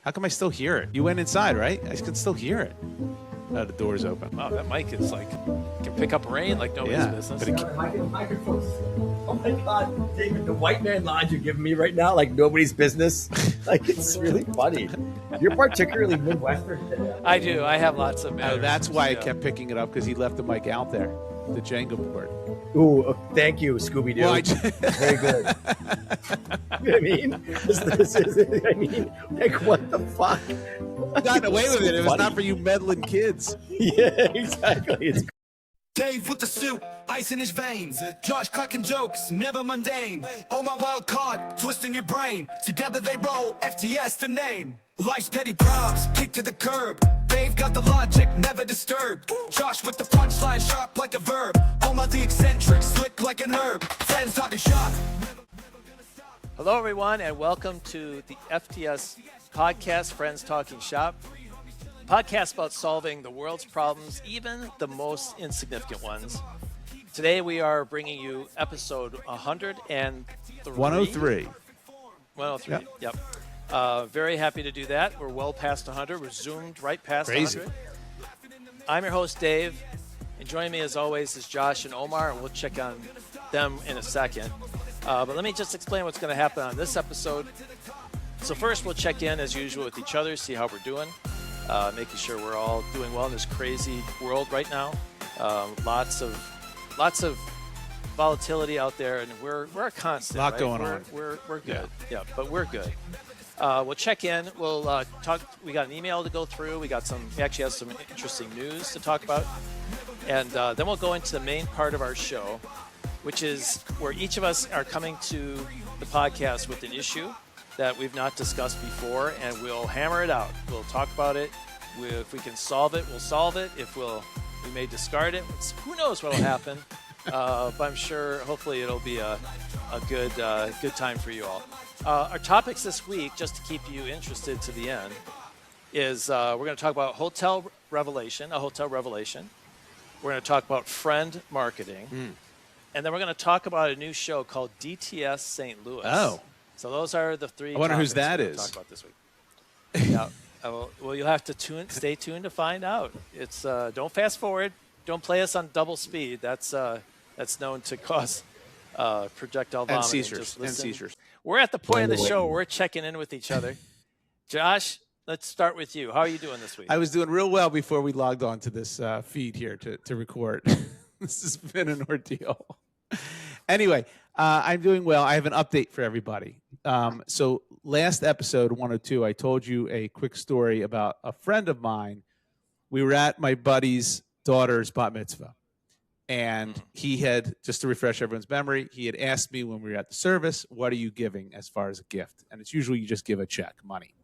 How come I still hear it? You went inside, right? I can still hear it. The door's open. Wow, that mic is like, can pick up rain like nobody's business. But Microphones. Oh my God, David, the white man lodge you're giving me right now, like nobody's business. Like, it's really funny. You're particularly Midwestern today. I do. I have lots of manners. That's why I kept picking it up, because he left the mic out there, the Jenga board. Ooh, thank you, Scooby-Doo. Well, Very good. You know what I mean? This is, I mean, like, what the fuck? Got away with it. It was not for you meddling kids. Yeah, exactly. It's Dave with the suit, ice in his veins. Josh cracking jokes, never mundane. Omar wild card, twisting your brain. Together they roll, FTS the name. Life's petty props, kick to the curb. Dave got the logic, never disturbed. Josh with the punchline, sharp like a verb. Omar the eccentric, slick like an herb. Friends talking shop. Hello, everyone, and welcome to the FTS podcast, Friends Talking Shop. Podcast about solving the world's problems, even the most insignificant ones. Today we are bringing you episode 103. 103. 103, yep. Very happy to do that. We're well past 100. We're zoomed right past Crazy. 100. I'm your host, Dave, and joining me as always is Josh and Omar, and we'll check on them in a second. But let me just explain what's going to happen on this episode. So first we'll check in as usual with each other, see how we're doing. Making sure we're all doing well in this crazy world right now. Lots of volatility out there, and we're a constant. A lot right? going on. We're good. Yeah, but we're good. We'll check in. We'll talk. We got an email to go through. We actually have some interesting news to talk about, and then we'll go into the main part of our show, which is where each of us are coming to the podcast with an issue that we've not discussed before, and we'll hammer it out. We'll talk about it. If we can solve it, we'll solve it. We may discard it. Who knows what will happen? But I'm sure, hopefully, it'll be a good time for you all. Our topics this week, just to keep you interested to the end, is we're going to talk about a hotel revelation. We're going to talk about friend marketing. And then we're going to talk about a new show called DTS St. Louis. Oh. So those are the three. I wonder whose that we're going is. to talk about this week. Yeah. Well, you'll have to stay tuned to find out. It's don't fast forward. Don't play us on double speed. That's known to cause projectile vomiting. And seizures. We're at the point of the show where we're checking in with each other. Josh, let's start with you. How are you doing this week? I was doing real well before we logged on to this feed here to record. This has been an ordeal. Anyway, I'm doing well. I have an update for everybody. So last episode, 102, I told you a quick story about a friend of mine. We were at my buddy's daughter's bat mitzvah. And he had, just to refresh everyone's memory, he had asked me when we were at the service, what are you giving as far as a gift? And it's usually you just give a check, money.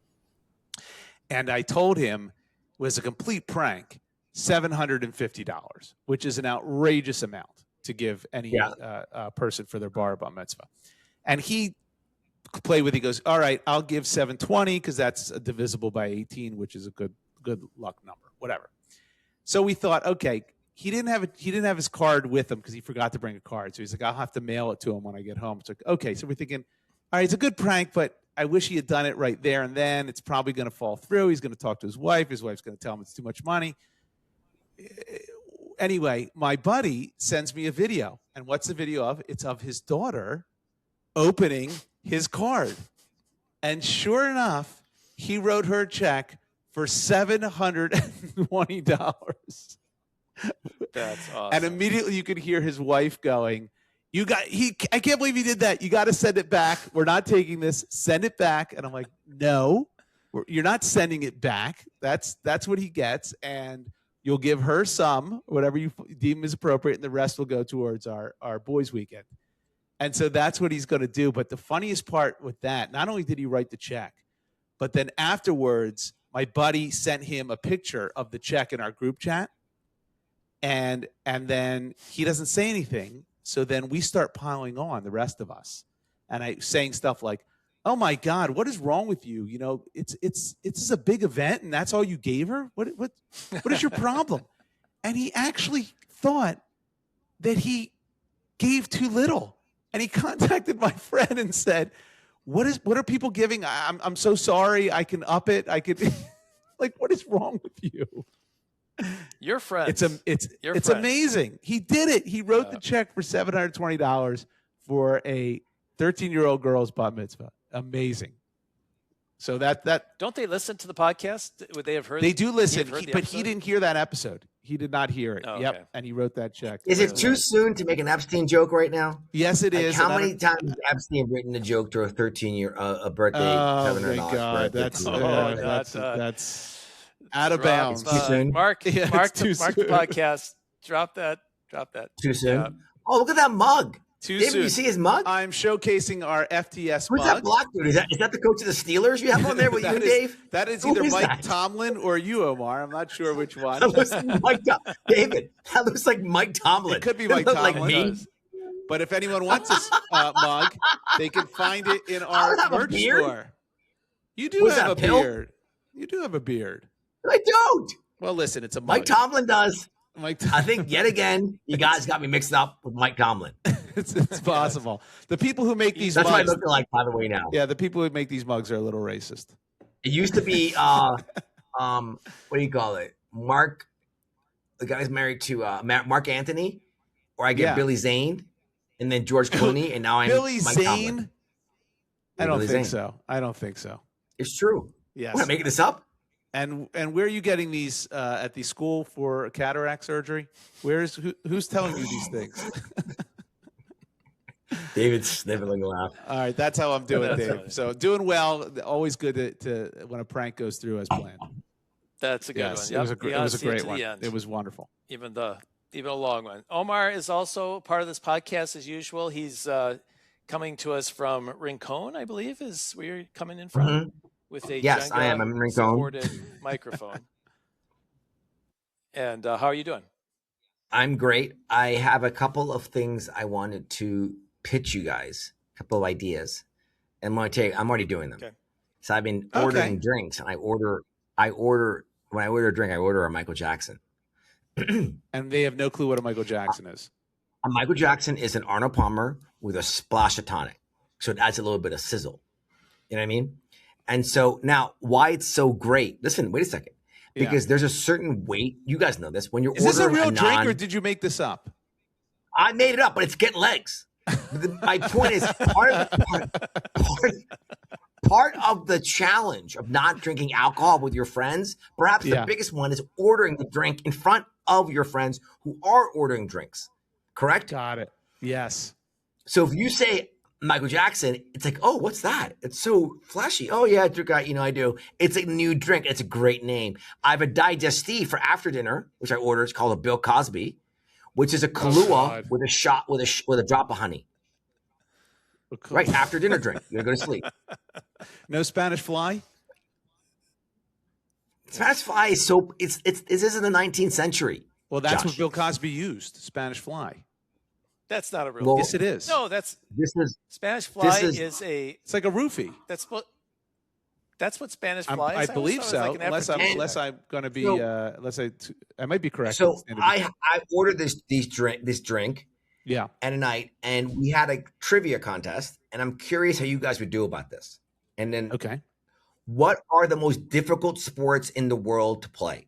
And I told him it was a complete prank, $750, which is an outrageous amount to give any person for their bar mitzvah. And he played with it. He goes, all right, I'll give 720 because that's divisible by 18, which is a good luck number, whatever. So we thought, okay, he didn't have his card with him because he forgot to bring a card. So he's like, I'll have to mail it to him when I get home. It's like, okay. So we're thinking, all right, it's a good prank, but I wish he had done it right there and then. It's probably going to fall through. He's going to talk to his wife. His wife's going to tell him it's too much money. Anyway, my buddy sends me a video. And what's the video of? It's of his daughter opening his card. And sure enough, he wrote her a check for $720. That's awesome. And immediately you could hear his wife going, I can't believe he did that. You got to send it back. We're not taking this. Send it back. And I'm like, no, you're not sending it back. That's what he gets. And you'll give her some, whatever you deem is appropriate, and the rest will go towards our boys' weekend. And so that's what he's going to do. But the funniest part with that, not only did he write the check, but then afterwards, my buddy sent him a picture of the check in our group chat. And then he doesn't say anything. So then we start piling on, the rest of us. And I saying stuff like, oh my God, what is wrong with you? You know, it's a big event and that's all you gave her? What is your problem? And he actually thought that he gave too little. And he contacted my friend and said, What are people giving? I'm so sorry. I can up it. I could like, what is wrong with you? Your friends. It's amazing. He did it. He wrote the check for $720 for a 13-year-old girl's bat mitzvah. Amazing. So that don't they listen to the podcast? Would they have heard? They do listen, but he episode? didn't hear that episode. He did not hear it. Oh, yep, okay. and he wrote that check. Is it too soon to make an Epstein joke right now? Yes, it is. How many times has Epstein written a joke to a 13-year a birthday? Oh my God, that's out of bounds. Too soon. Mark the soon. podcast. Drop that. Too soon. Yeah. Oh, look at that mug. Too David, soon. you see his mug? I'm showcasing our FTS Who's mug. that black dude? Is that the coach of the Steelers you have on there with you and Dave? That is Who either is Mike that? Tomlin or you, Omar. I'm not sure which one. That looks like Mike David. That looks like Mike Tomlin. It could be That Mike looks Tomlin. like me. Does. But if anyone wants this mug, they can find it in I our don't have a merch beard. store. You do Was have that a Pill? beard. You do have a beard. I don't. Well, listen, it's a mug. Mike Tomlin does. Mike I think yet again, you guys got me mixed up with Mike Tomlin. it's possible. The people who make these That's what I mugs, look like, by the way, now. yeah, the people who make these mugs are a little racist. It used to be, what do you call it? Mark, the guy's married to Mark Anthony, or I get Yeah. Billy Zane, and then George Clooney, and now I'm Billy Mike Zane? Tomlin. I don't Billy think Zane. so. I don't think so. It's true. Yes. What, am I making this up? And where are you getting these at the school for cataract surgery? Who's telling you these things? David's sniffling a laugh. All right, that's how I'm doing, That's Dave. funny. So doing well. Always good to when a prank goes through as planned. That's a good Yes, one. it was a Yep, great, you it gotta was a see it great to one. the end. It was wonderful. Even a long one. Omar is also part of this podcast as usual. He's coming to us from Rincon, I believe, is where you're coming in from Mhm. with a Yes, I am. I'm in Rincon. supported microphone. And how are you doing? I'm great. I have a couple of things I wanted to pitch you guys, a couple of ideas. And I'm already doing them. Okay. So I've been ordering drinks, and when I order a drink, I order a Michael Jackson. And they have no clue what a Michael Jackson is. A Michael Jackson is an Arnold Palmer with a splash of tonic. So it adds a little bit of sizzle. You know what I mean? And so now why it's so great. Listen, wait a second. Yeah. Because there's a certain weight. You guys know this. When you're Is this a ordering real drink, or non- did you make this up? I made it up, but it's getting legs. My point is part of the challenge of not drinking alcohol with your friends, perhaps Yeah. the biggest one is ordering the drink in front of your friends who are ordering drinks. Correct? Got it. Yes. So if you say Michael Jackson, it's like, oh, what's that? It's so flashy. Oh yeah, I do. It's a new drink. It's a great name. I have a digestif for after dinner, which I order. It's called a Bill Cosby, which is a Kahlua God. with a shot with a drop of honey. Right after dinner drink. You're gonna go to sleep. No Spanish fly? Spanish fly is so this is in the 19th century. Well, that's Josh. what Bill Cosby used, Spanish fly. That's not a real Well, Yes, it is. No, that's This is Spanish fly is- is a It's like a roofie. that's what Spanish fly I is. believe always thought so. it was like an aphrodisiac. Unless I'm going to be, So- I might be correct. so I ordered this drink Yeah. at a night, and we had a trivia contest, and I'm curious how you guys would do about this. And then Okay. what are the most difficult sports in the world to play?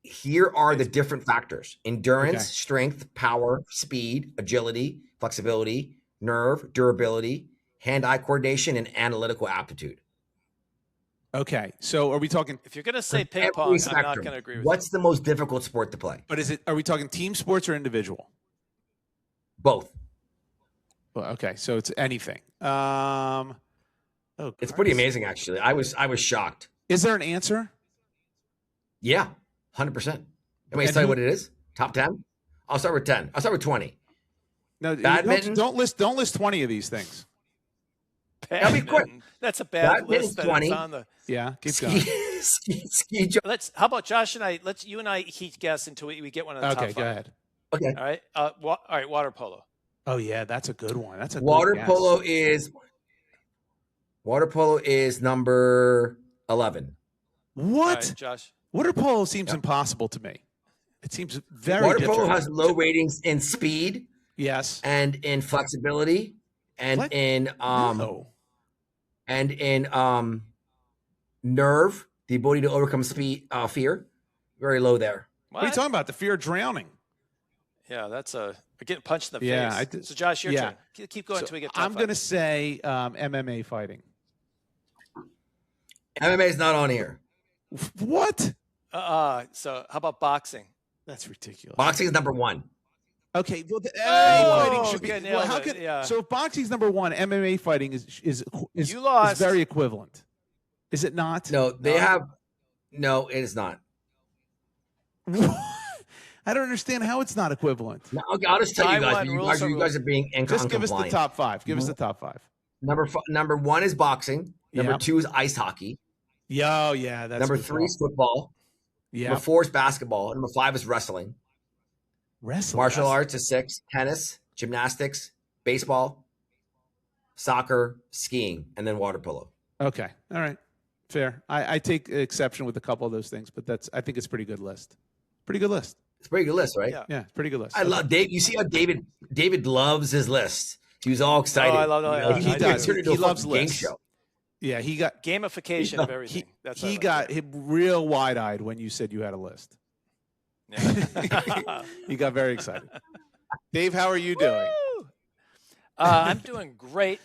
Here are the different factors: endurance, Okay. strength, power, speed, agility, flexibility, nerve, durability, hand-eye coordination, and analytical aptitude. Okay. So are we talking, If you're gonna say ping Every pong, I'm not spectrum. gonna agree with What's the most difficult sport to play? but are we talking team sports or individual? Both. Well, okay. So it's anything. It's pretty amazing, actually. I was shocked. Is there an answer? Yeah, 100%. Let me And tell you who- what it is. Top 10. I'll start with 10. I'll start with 20. No, Badminton? don't list 20 of these things. you. That'll be quick. Badminton. That's a bad Badminton's list. That 20. it's on the. Yeah. Keep going. Ski jump. How about Josh and I? You and I each guess until we get one of the top Okay. five. Go ahead. Okay. All right. All right. Water polo. Oh yeah. That's a good one. That's a good Water guess. polo is number 11. All What? right, Josh. Water polo seems impossible to me. It seems very Water different. polo has low ratings in speed Yes. and in flexibility and What? in No. nerve, the ability to overcome fear, very low there. What are you talking about? The fear of drowning. Yeah, that's a getting punched in the Yeah, face. I did- So Josh, your yeah. turn. Keep going So until we get top I'm five. going to say MMA fighting. MMA is not on here. What? So how about boxing? That's ridiculous. Boxing is number 1. Okay, well, Oh, fighting should be. okay, Well, nailed how it, could yeah. so? If boxing's number 1, MMA fighting is You lost. very equivalent. Is it not? No, they have. No, it is not. I don't understand how it's not equivalent. No, okay, I'll just tell you guys. Taiwan You rules guys, are you guys are being Just give us the uncompliant. top 5. Give us the top 5. Number 1 is boxing. Number Yeah. 2 is ice hockey. Yeah, oh, yeah. That's Number good 3 is call. football. Yeah, Number 4 is basketball. Number 5 is wrestling. wrestling. Martial arts is 6. Tennis, gymnastics, baseball, soccer, skiing, and then water polo. Okay, all right, fair. I take exception with a couple of those things, but I think it's a pretty good list. Pretty good list. It's a pretty good list, right? Yeah. Yeah, pretty good list. I love Dave. You see how David loves his list. He was all excited. Oh, I love that. He He does. turned it into He a loves fucking game lists. show. Yeah, he got Gamification of everything. he got him real wide-eyed when you said you had a list. Yeah. He got very excited. Dave, how are you doing? Woo! I'm doing great.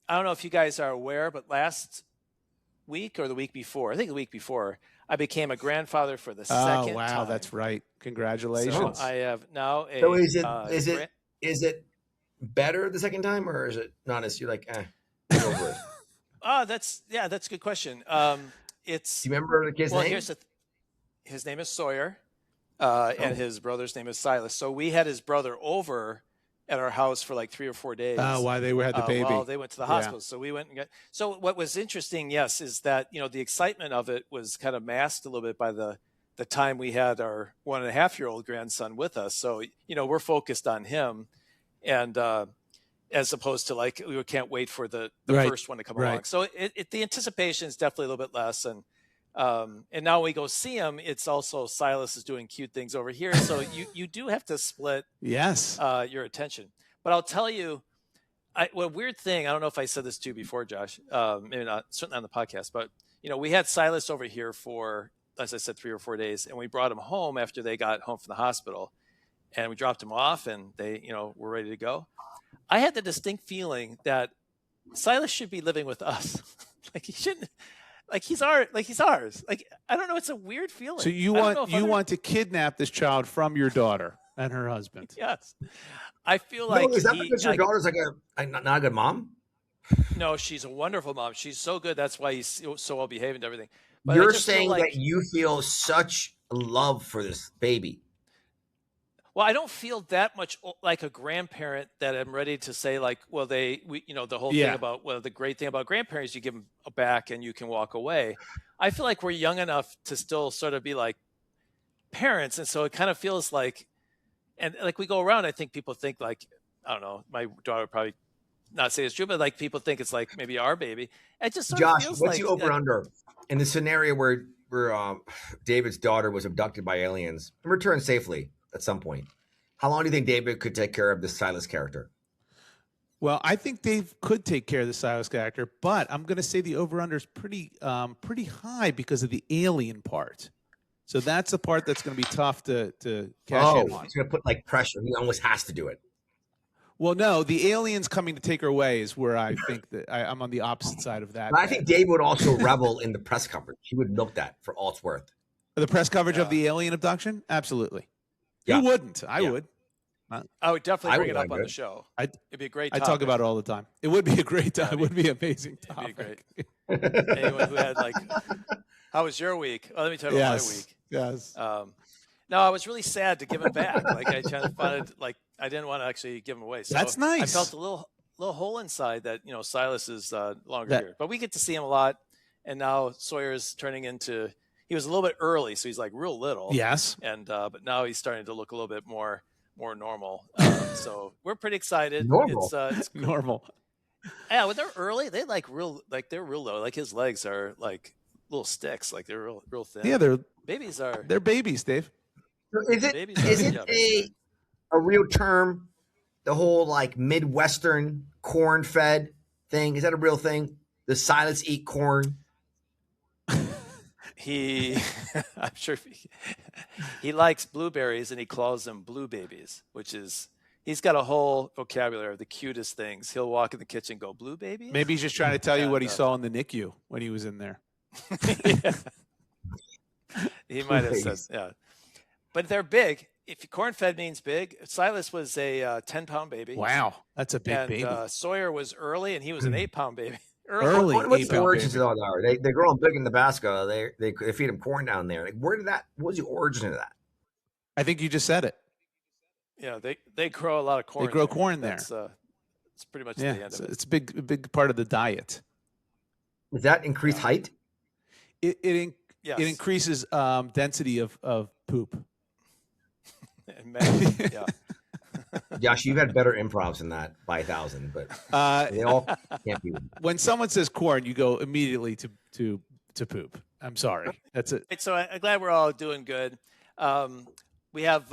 I don't know if you guys are aware, but last week or the week before, I think the week before, I became a grandfather for the second Oh, wow, time. that's right. Congratulations. So I have now a. So is it better the second time, or is it not as you're like, get over it? That's a good question. It's Do you remember the kid's name? here's his name is Sawyer, and his brother's name is Silas. So we had his brother over at our house for like 3 or 4 days. Oh, why they had the baby. While they went to the hospital. So we went and got. So what was interesting, yes, is that the excitement of it was kind of masked a little bit by the time we had our 1.5-year-old grandson with us. So we're focused on him, and as opposed to like we can't wait for the Right. first one to come along. So the anticipation is definitely a little bit less, and now we go see him. It's also Silas is doing cute things over here, so you do have to split Yes. your attention. But I'll tell you, a weird thing. I don't know if I said this to you before, Josh. Maybe not, certainly on the podcast. But we had Silas over here for, as I said, 3 or 4 days, and we brought him home after they got home from the hospital, and we dropped him off, and they were ready to go. I had the distinct feeling that Silas should be living with us. Like he shouldn't. Like he's ours. Like I don't know. It's a weird feeling. So you want to kidnap this child from your daughter and her husband? Yes. I feel like is that because your daughter's like not a good mom? No, she's a wonderful mom. She's so good. That's why he's so well behaved and everything. But You're I just feel saying like, that you feel such love for this baby. well, I don't feel that much like a grandparent that I'm ready to say like, well, the whole thing about, well, the great thing about grandparents, you give them a back and you can walk away. I feel like we're young enough to still sort of be like parents. And so it kind of feels like, and like we go around, I think people think like, I don't know, my daughter would probably not say it's true, but like people think it's like maybe our baby. It just sort of Josh, feels what's like the over under in the scenario where David's daughter was abducted by aliens and returned safely at some point? How long do you think David could take care of this Silas character? Well, I think Dave could take care of the Silas character, but I'm going to say the over/under is pretty high because of the alien part. So that's the part that's going to be tough to cash in on. He's going to put like pressure. He almost has to do it. Well, no, the aliens coming to take her away is where I think that I'm on the opposite side of that. But I think Dave would also revel in the press coverage. He would milk that for all it's worth. The press coverage of the alien abduction, absolutely. Yeah. Who wouldn't? I would. I would definitely bring it would up on like the it. show. I'd- It'd be a great I topic. talk about it all the time. It would be a great time. It would be an amazing topic. It'd be great. Anyone who had like, how was your week? Well, let me tell you about my week. Yes. No, I was really sad to give him back. Like I kind of wanted, like I didn't want to actually give him away. So That's nice. I felt a little hole inside that Silas is longer here, but we get to see him a lot. And now Sawyer's turning into. He was a little bit early, so he's like real little. Yes. And but now he's starting to look a little bit more normal. So we're pretty excited. Normal. It's Normal. yeah, when they're early, they're real low. Like his legs are like little sticks, like they're real thin. Yeah, they're babies are. babies, Dave. Is it a real term? The whole like Midwestern corn-fed thing? Is that a real thing? Does Silas eat corn? I'm sure he likes blueberries, and he calls them blue babies, which is, he's got a whole vocabulary of the cutest things. He'll walk in the kitchen and go, blue babies? Maybe he's just trying to tell you And, what he saw in the NICU when he was in there. Yeah. He might have said, yeah. But they're big. If corn-fed means big, Silas was a 10-pound baby. Wow, that's a big And baby. Sawyer was early, and he was an 8-pound baby. Early. What's the 8-pound origins baby. of all that? They grow them big in Nebraska. They feed them corn down there. Like, what was the origin of that? I think you just said it. Yeah, they grow a lot of corn. They grow corn there. That's pretty much Yeah, the end of it. it's a big part of the diet. Does that increase height? Yes. It increases density of poop. And man, yeah. Josh, you've had better improvs than that by 1,000, but they all can't be. When someone says corn, you go immediately to poop. I'm sorry. That's it. Right, so I'm glad we're all doing good. We have.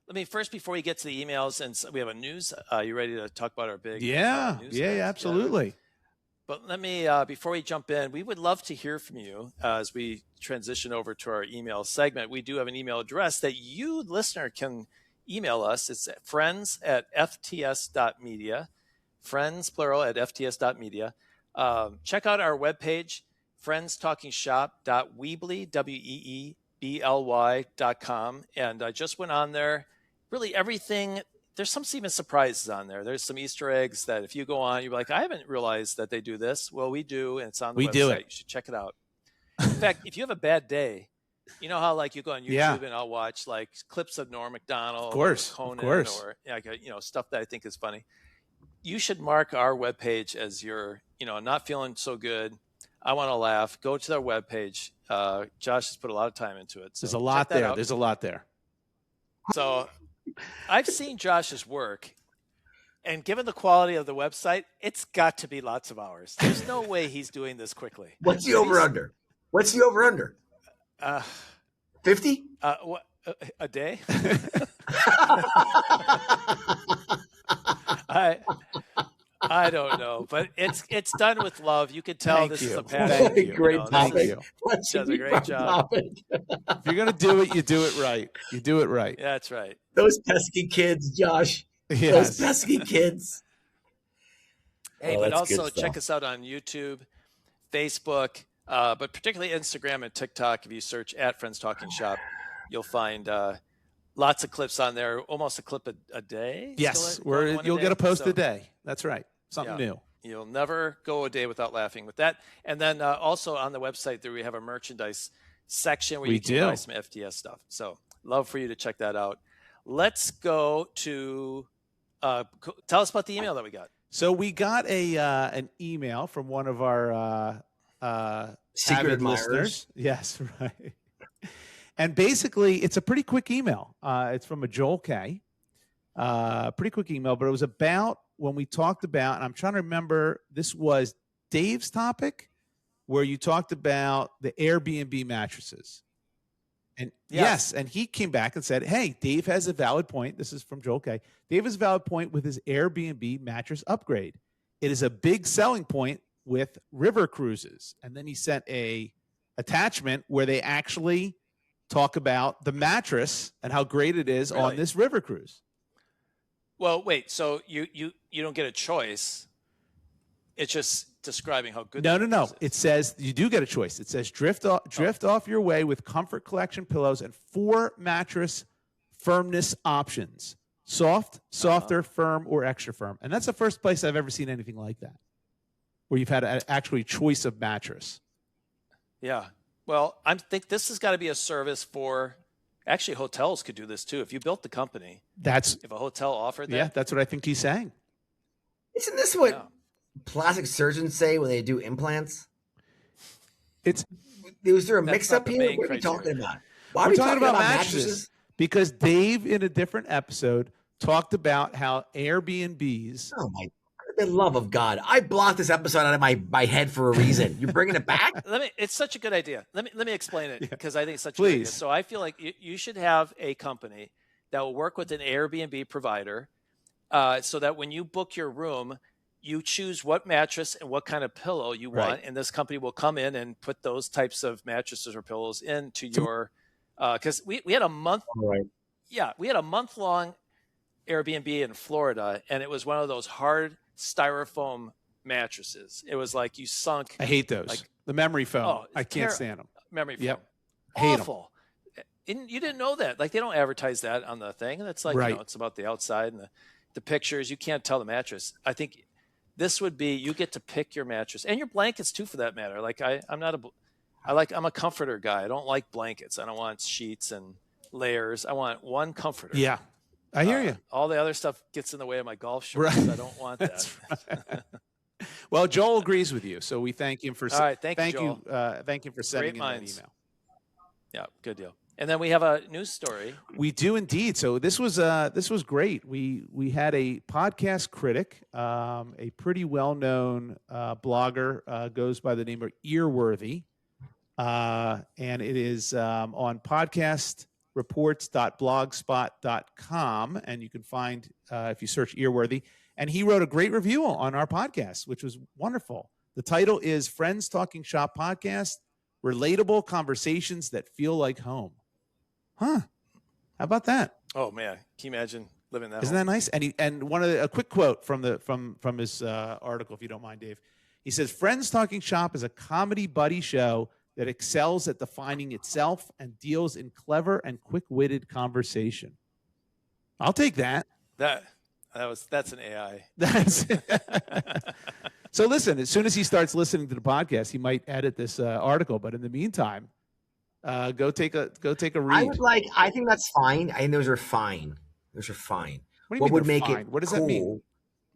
Let me first, before we get to the emails, and we have a news. You ready to talk about our big? News Yeah, guys? absolutely. But let me, before we jump in, we would love to hear from you as we transition over to our email segment. We do have an email address that you, listener, can email us. It's friends@fts.media, friends, plural, at fts.media. Check out our webpage, friendstalkingshop.weebly, weebly.com. And I just went on there. Really everything. There's some even surprises on there. There's some Easter eggs that if you go on, you're like, I haven't realized that they do this. Well, we do, and it's on the website. do it. You should check it out. In fact, if you have a bad day, you know how like you go on YouTube and I'll watch like clips of Norm Macdonald, or Conan, or stuff that I think is funny. You should mark our webpage as your, not feeling so good. I want to laugh. Go to their webpage. Josh has put a lot of time into it. So There's a lot there. out. There's a lot there. So I've seen Josh's work, and given the quality of the website, it's got to be lots of hours. There's no way he's doing this quickly. What's the over-under? 50? What, a day? I don't know, but it's done with love. You can tell this is a passion. Thank you. Great topic. Thank you. Does a great job. If you're gonna do it, you do it right. You do it right. Yeah, that's right. Those pesky kids, Josh. Yes. Those pesky kids. Hey, but also check us out on YouTube, Facebook, but particularly Instagram and TikTok. If you search at Friends Talking Shop, you'll find lots of clips on there. Almost a clip a day. Yes, you'll get a post a day. That's right. Something new. You'll never go a day without laughing with that. And then also on the website there we have a merchandise section where you can buy some FTS stuff. So love for you to check that out. Let's go to tell us about the email that we got. So we got an email from one of our secret avid listeners. Yes, right. And basically, it's a pretty quick email. It's from a Joel K. Pretty quick email, but it was about when we talked about, and I'm trying to remember, this was Dave's topic, where you talked about the Airbnb mattresses. And yes, and he came back and said, hey, Dave has a valid point. This is from Joel K. Dave has a valid point with his Airbnb mattress upgrade. It is a big selling point with river cruises. And then he sent a attachment where they actually talk about the mattress and how great it is on this river cruise. Well, wait, so you don't get a choice. It's just describing how good. No. It says you do get a choice. It says drift off your way with Comfort Collection pillows and 4 mattress firmness options: soft, softer, firm, or extra firm. And that's the first place I've ever seen anything like that, where you've had an actually choice of mattress. Yeah. Well, I think this has got to be a service for. Actually, hotels could do this too. If you built the company, if a hotel offered that. Yeah, that's what I think he's saying. Isn't this what plastic surgeons say when they do implants? Was there a mix-up here? What are we talking about? Why are we talking about mattresses? Because Dave, in a different episode, talked about how Airbnbs. Oh my! For the love of God, I blocked this episode out of my head for a reason. You're bringing it back? It's such a good idea. Let me explain it because I think it's such a good idea. So I feel like you should have a company that will work with an Airbnb provider so that when you book your room, you choose what mattress and what kind of pillow you want, Right. and this company will come in and put those types of mattresses or pillows into your. Because we had a month, Right. we had a month-long Airbnb in Florida, and it was one of those hard styrofoam mattresses. It was like you sunk. I hate those. Like, the memory foam. oh, I can't stand them. Memory foam. Yep. Hate 'em. Awful. And you didn't know that. Like, they don't advertise that on the thing. That's like, Right. it's about the outside and the pictures. You can't tell the mattress. I think this would be, you get to pick your mattress and your blankets too, for that matter. Like, I'm a comforter guy. I don't like blankets. I don't want sheets and layers. I want one comforter. Yeah. I hear you. All the other stuff gets in the way of my golf shorts. Right. I don't want that. Right. Well, Joel agrees with you, so we thank him for. All right, thank you, you. Thank you for sending in that minds. email. Yeah, good deal. And then we have a news story. We do indeed. So this was great. We had a podcast critic, a pretty well known blogger, goes by the name of Earworthy, and it is on podcastreports.blogspot.com, and you can find if you search Earworthy. And he wrote a great review on our podcast, which was wonderful. The title is Friends Talking Shop Podcast, Relatable Conversations That Feel Like Home. Huh. How about that? Oh man, can you imagine living that? Isn't that nice? And a quick quote from his article, if you don't mind, Dave. He says, "Friends Talking Shop is a comedy buddy show that excels at defining itself and deals in clever and quick-witted conversation." I'll take that. That's an AI. That's so. Listen, as soon as he starts listening to the podcast, he might edit this article. But in the meantime, go take a read. I think that's fine. I think those are fine. Those are fine. What do you What mean would they're make fine? it What does cool that mean?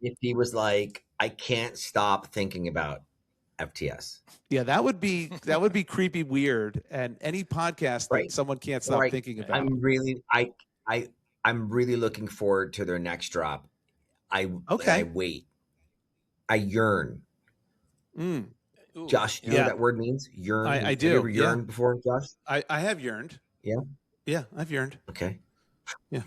if he was like, I can't stop thinking about FTS. Yeah, that would be creepy, weird, and any podcast that Right. someone can't stop Right. thinking about. I'm really looking forward to their next drop. I wait. I yearn. Mm. Ooh, Josh, you know Yeah. what that word means? Yearn. I do, Have you ever yeah. yearned before, Josh? I have yearned. Yeah? Yeah, I've yearned. Okay. Yeah.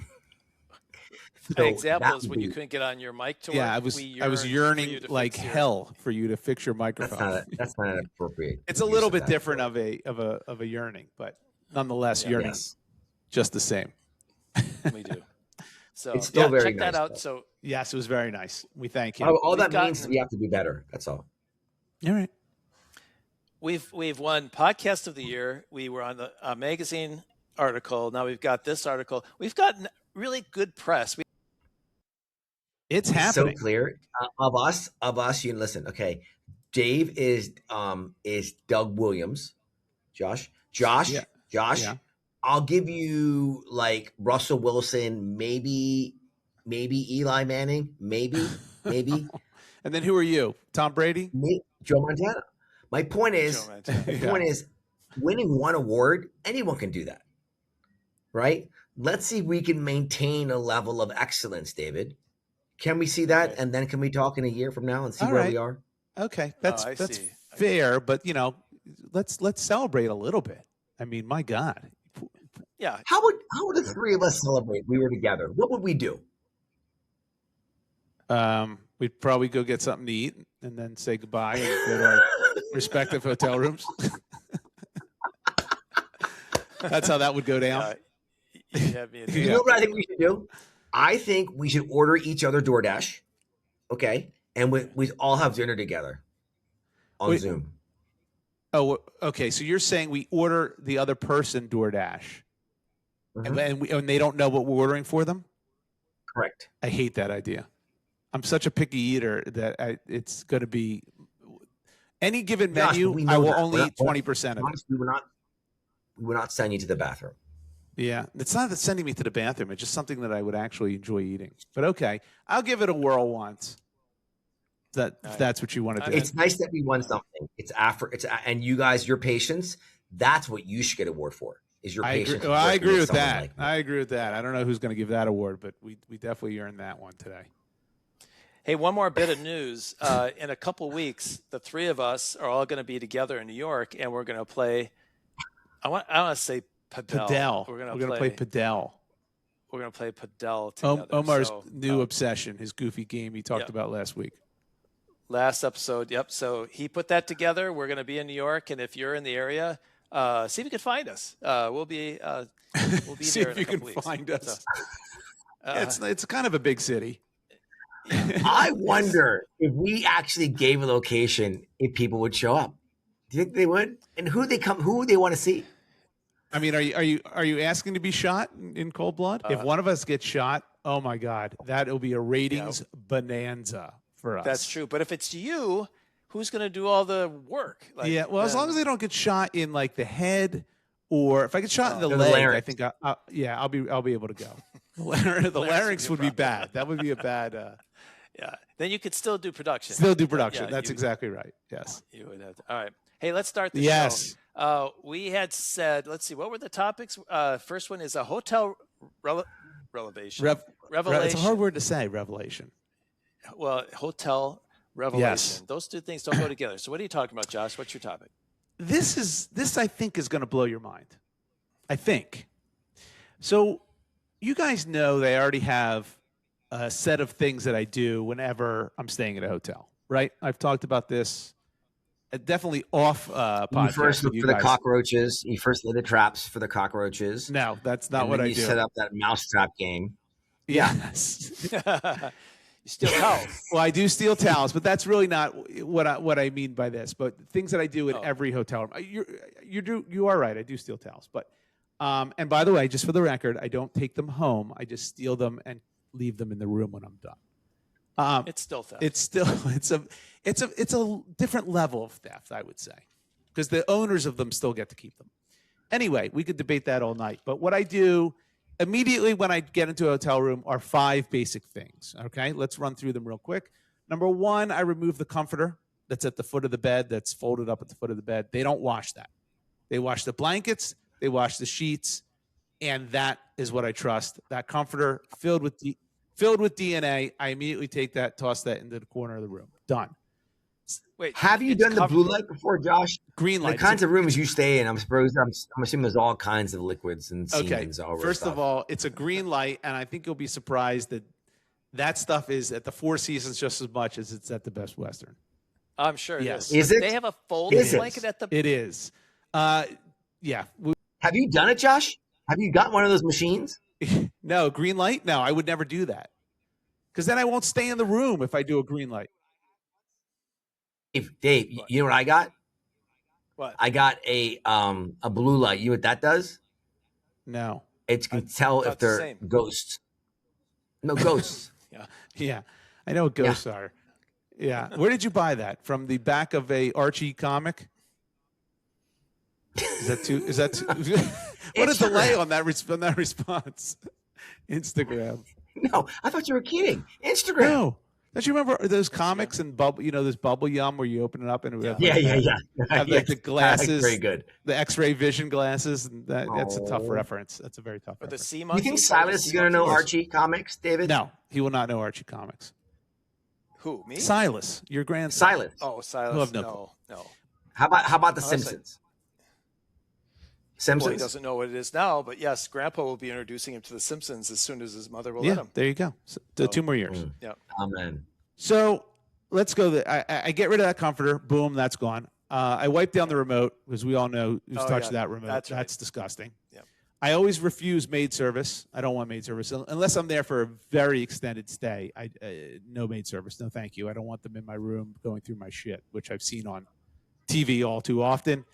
An example that is would when you be- couldn't get on your mic to work. Yeah, I was yearning like hell for you to fix your microphone. That's not appropriate. It's a use little of bit that different word. of a yearning, but nonetheless, Yeah. yearning Yes. just the same. We do. So It's still very check that nice, out. though. So Yes, it was very nice. We thank you. All that We've means is gotten- we have to do better. That's all. All right. we've won podcast of the year. We were on the magazine article. Now we've got this article. We've gotten really good press. It's It's happening. so clear. Of us, you listen. Okay, Dave is Doug Williams. Josh. Yeah. Josh. I'll give you like Russell Wilson, maybe Eli Manning, maybe. And then who are you? Tom Brady? Joe Montana. My point is, Joe Montana. the point is, winning one award, anyone can do that, right? Let's see if we can maintain a level of excellence, David. Can we see that? Okay. And then can we talk in a year from now and see All where right. we are? Okay, that's I that's see. fair, but let's celebrate a little bit. I mean, my God. Yeah. How would the three of us celebrate if we were together? What would we do? We'd probably go get something to eat and then say goodbye and go to our respective hotel rooms. That's how that would go down. You have me. You know what I think we should do? I think we should order each other DoorDash, okay? And we all have dinner together on Wait. Zoom. Oh, okay. So you're saying we order the other person DoorDash, Mhm. and they don't know what we're ordering for them? Correct. I hate that idea. I'm such a picky eater that it's going to be any given Josh, menu. we know I will that. only We're eat not- 20% of it. Honestly, we would not send you to the bathroom. Yeah, it's not that sending me to the bathroom. It's just something that I would actually enjoy eating. But okay, I'll give it a whirl once. If that's what you want to do. It's nice that we won something. And you guys, your patience, that's what you should get an award for. Is your I agree, patience. well, I working agree with someone that. like me. I agree with that. I don't know who's going to give that award, but we definitely earned that one today. Hey, one more bit of news. In a couple weeks, the three of us are all going to be together in New York, and we're going to play. I want to say padel. Padel. We're We're going going to play padel. We're going to play padel together. Omar's So, new obsession, his goofy game he talked yeah. about last week. Last episode. Yep. So he put that together. We're going to be in New York, and if you're in the area, see if you can find us. We'll be See there if in a you can couple weeks. find us. So, It's kind of a big city. I wonder if we actually gave a location, if people would show up. Do you think they would? And who would they want to see? I mean, are you asking to be shot in cold blood? If one of us gets shot, oh my God, that'll be a ratings bonanza for us. that's true. But if it's you, who's going to do all the work? Like, Yeah, well, as long as they don't get shot in like the head, or if I get shot in the the leg, I larynx. think I'll be able to go. The larynx would be bad. That would be a bad. yeah. Then you could still do production. Still do production. Yeah, That's exactly right. Yes. You would have to. All right. Hey, let's start the Yes. show. We had said, let's see, what were the topics? First one is a hotel revelation. Revelation. It's a hard word to say. Revelation. Well, hotel revelation. Yes. Those two things don't go together. So what are you talking about, Josh? What's your topic? This I think is going to blow your mind. I think. So you guys know they already have a set of things that I do whenever I'm staying at a hotel, right? I've talked about this definitely off podcast. You first look with for the guys. cockroaches. You first lay the traps for the cockroaches. No, that's not and what then I you do. set up that mousetrap game. Yes. You steal towels. Well, I do steal towels, but that's really not what I mean by this. But things that I do in every hotel room. You are right. I do steal towels, but and by the way, just for the record, I don't take them home. I just steal them and leave them in the room when I'm done. It's still theft. It's a different level of theft, I would say, because the owners of them still get to keep them. Anyway, we could debate that all night. But what I do immediately when I get into a hotel room are 5 basic things. Okay, let's run through them real quick. Number 1, I remove the comforter that's at the foot of the bed, that's folded up at the foot of the bed. They don't wash that. They wash the blankets, they wash the sheets, and that is what I trust. That comforter filled with DNA. I immediately take that, toss that into the corner of the room. Done. Wait, Have you it's done the covered- blue light before, Josh? Green light. The kinds of rooms you stay in, I'm assuming there's all kinds of liquids and Okay. seams all over First stuff. of all, it's a green light, and I think you'll be surprised that stuff is at the Four Seasons just as much as it's at the Best Western. I'm sure it Yes. is. Is it? They have a folding Is it? blanket at the. It is. Yeah. Have you done it, Josh? Have you got one of those machines? No, green light? No, I would never do that. Because then I won't stay in the room if I do a green light. Dave, you know what I got? What? I got a blue light. You know what that does? No. It can tell thought if the they're same. ghosts. No, ghosts. Yeah. I know what ghosts are. Yeah. Where did you buy that? From the back of a Archie comic? Is that too? What is the delay on that response? Instagram. No, I thought you were kidding. Instagram. No. Don't you remember those comics and bubble? You know, this bubble yum where you open it up and it would have Yeah. have like the Yes. glasses, Very good. the X-ray vision glasses. And that's a tough Oh. reference. That's a very tough Or the reference. sea You monkeys? think Or the Silas is sea going to know monkeys? Archie comics, David? No, he will not know Archie comics. Who? Me? Silas, your grandson. Silas. Oh, Silas. Who have no No. How about the Honestly. Simpsons? Well, he Simpsons. doesn't know what it is now, but yes, Grandpa will be introducing him to The Simpsons as soon as his mother will Yeah, let him. there you go. So, 2 more years. Mm. Yeah. Amen. So let's go. I get rid of that comforter. Boom, that's gone. I wipe down the remote because we all know who's Oh, touched yeah, that remote. that's right. Disgusting. Yep. I always refuse maid service. I don't want maid service unless I'm there for a very extended stay. No maid service. No, thank you. I don't want them in my room going through my shit, which I've seen on TV all too often.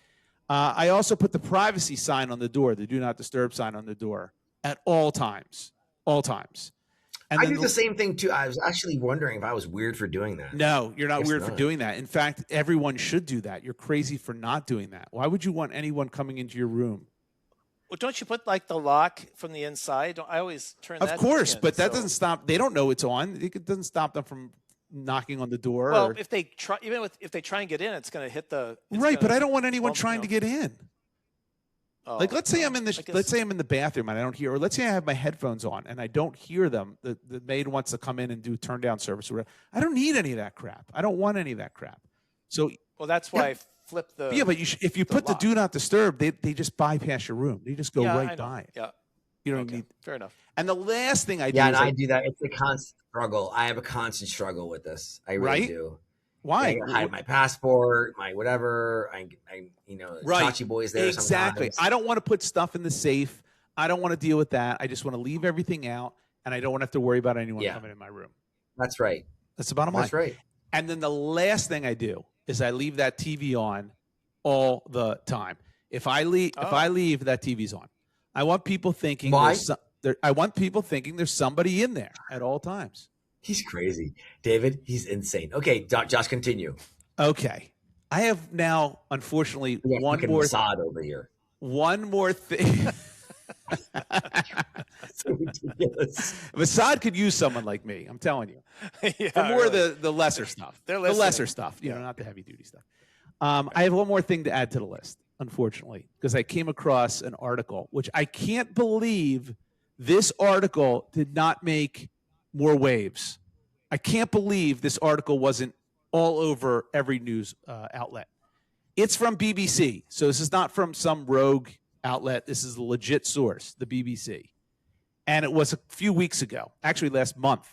I also put the privacy sign on the door, the do not disturb sign on the door at all times. All times. And I then do the same thing too. I was actually wondering if I was weird for doing that. No, you're not Guess weird for not. doing that. In fact, everyone should do that. You're crazy for not doing that. Why would you want anyone coming into your room? Well, don't you put like the lock from the inside? I always turn that Of course, in, but that so- doesn't stop. They don't know it's on. It doesn't stop them from knocking on the door. Well, or- if they try, if they try and get in, it's going to hit the. right, but I don't want anyone bump, trying to get in. Like, let's say I'm in the I guess- let's say I'm in the bathroom and I don't hear, or let's say I have my headphones on and I don't hear them. The maid wants to come in and do turn down service. Or whatever. I don't need any of that crap. I don't want any of that crap. So Well, that's why I flip the. yeah, but if you put the lock. do not disturb, they just bypass your room. They just go Yeah, I right know. by it. Yeah. You don't Okay. need. Fair enough. And the last thing I do Yeah, is and I do that. It's a constant struggle. I have a constant struggle with this. I really Right? do. Why? I gotta hide my passport, my whatever. Right. Chachi boy's there Exactly. sometimes. I don't want to put stuff in the safe. I don't want to deal with that. I just want to leave everything out, and I don't want to have to worry about anyone coming in my room. That's right. That's the bottom line. That's right. And then the last thing I do is I leave that TV on all the time. If I leave that TV's on. I want people thinking Why? I want people thinking there's somebody in there at all times. He's crazy. David, he's insane. Okay, Josh, continue. Okay. I have now, unfortunately, one more Mossad over here. One more thing. So ridiculous. Mossad could use someone like me. I'm telling you. Yeah, For more really. of the lesser stuff. They're the listening. lesser stuff, not the heavy duty stuff. I have one more thing to add to the list, unfortunately, because I came across an article, which I can't believe this article did not make more waves. I can't believe this article wasn't all over every news outlet. It's from BBC. So this is not from some rogue outlet. This is a legit source, the BBC. And it was a few weeks ago, actually last month.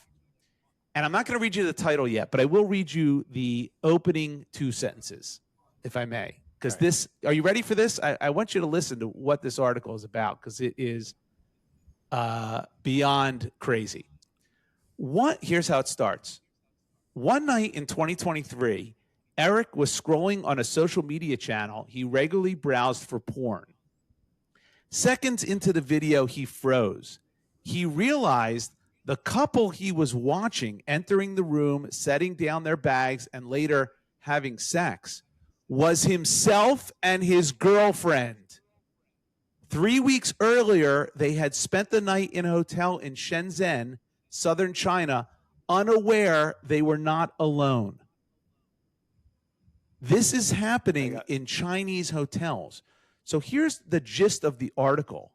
And I'm not going to read you the title yet, but I will read you the opening 2 sentences, if I may. Because this, are you ready for this? I want you to listen to what this article is about, because it is beyond crazy. Here's how it starts. One night in 2023, Eric was scrolling on a social media channel he regularly browsed for porn. Seconds into the video, he froze. He realized the couple he was watching entering the room, setting down their bags, and later having sex was himself and his girlfriend. 3 weeks earlier, they had spent the night in a hotel in Shenzhen, southern China, unaware they were not alone. This is happening in Chinese hotels. So here's the gist of the article.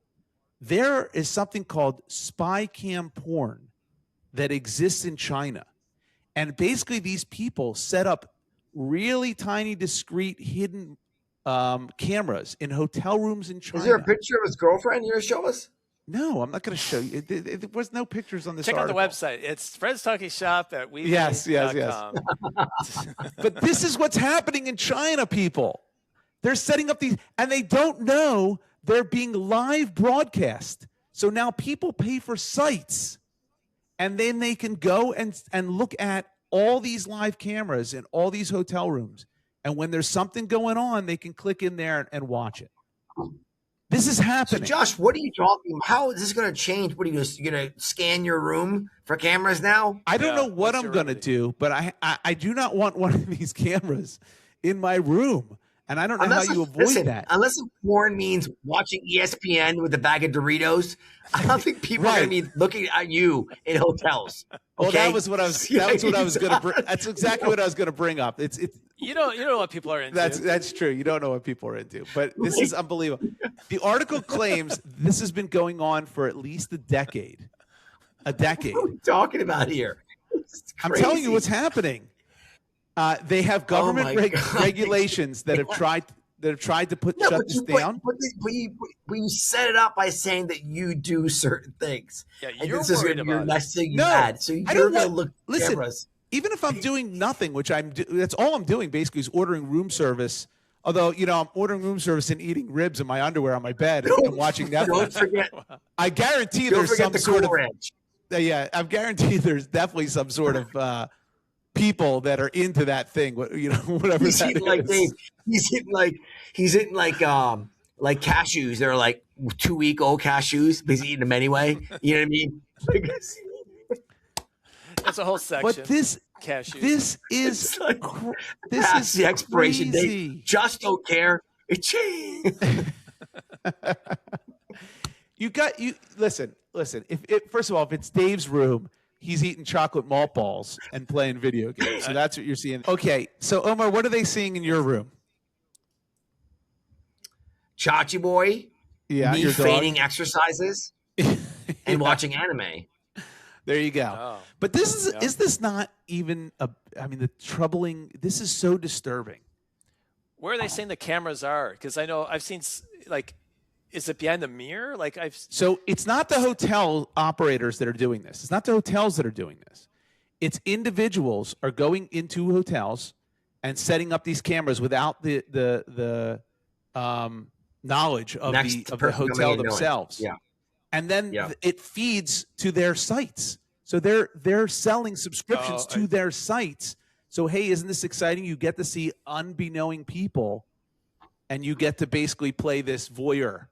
There is something called spy cam porn that exists in China. And basically these people set up really tiny, discreet, hidden cameras in hotel rooms in China. Is there a picture of his girlfriend you're going to show us? No, I'm not going to show you. There was no pictures on this Check article. out the website. It's Fred's Talking Shop at weebly.com. Yes. But this is what's happening in China, people. They're setting up these, and they don't know they're being live broadcast. So now people pay for sites, and then they can go and look at all these live cameras in all these hotel rooms. And when there's something going on, they can click in there and watch it. This is happening. So, Josh, what are you talking about? How is this going to change? What are you going to scan your room for cameras now? I don't know what I'm going to do, but I do not want one of these cameras in my room. And I don't know how you avoid that. Unless porn means watching ESPN with a bag of Doritos, I don't think people are going to be looking at you in hotels. Okay? Well, that was what I was going to bring. That's exactly what I was going to bring up. It's you know what people are into. That's true. You don't know what people are into, but this is unbelievable. The article claims this has been going on for at least a decade. What are we talking about here? I'm telling you what's happening. They have government regulations that have tried to shut this down. But you set it up by saying that you do certain things. Yeah, and you're this is worried about your it. next thing you had. So you're going to look at cameras. Even if I'm doing nothing, which that's all I'm doing basically is ordering room service. Although, I'm ordering room service and eating ribs in my underwear on my bed and watching Netflix. Don't forget. I guarantee there's some sort of I guarantee there's definitely some sort of people that are into that thing. Whatever He's that hitting is. like Dave. He's hitting like cashews. They're like 2-week-old cashews, but he's eating them anyway. You know what I mean? That's a whole section. But this is the expiration crazy. date. Just don't care. Listen. If first of all, if it's Dave's room, he's eating chocolate malt balls and playing video games. So that's what you're seeing. Okay, so Omar, what are they seeing in your room? Chachi boy, me feigning exercises and watching anime. There you go. Oh, but is this not even this is so disturbing. Where are they saying the cameras are? Because I know I've seen is it behind the mirror? So it's not the hotel operators that are doing this. It's not the hotels that are doing this. It's individuals are going into hotels and setting up these cameras without the knowledge of the hotel themselves. Yeah. And then it feeds to their sites. So they're selling subscriptions to their sites. So, hey, isn't this exciting? You get to see unbeknowing people, and you get to basically play this voyeur.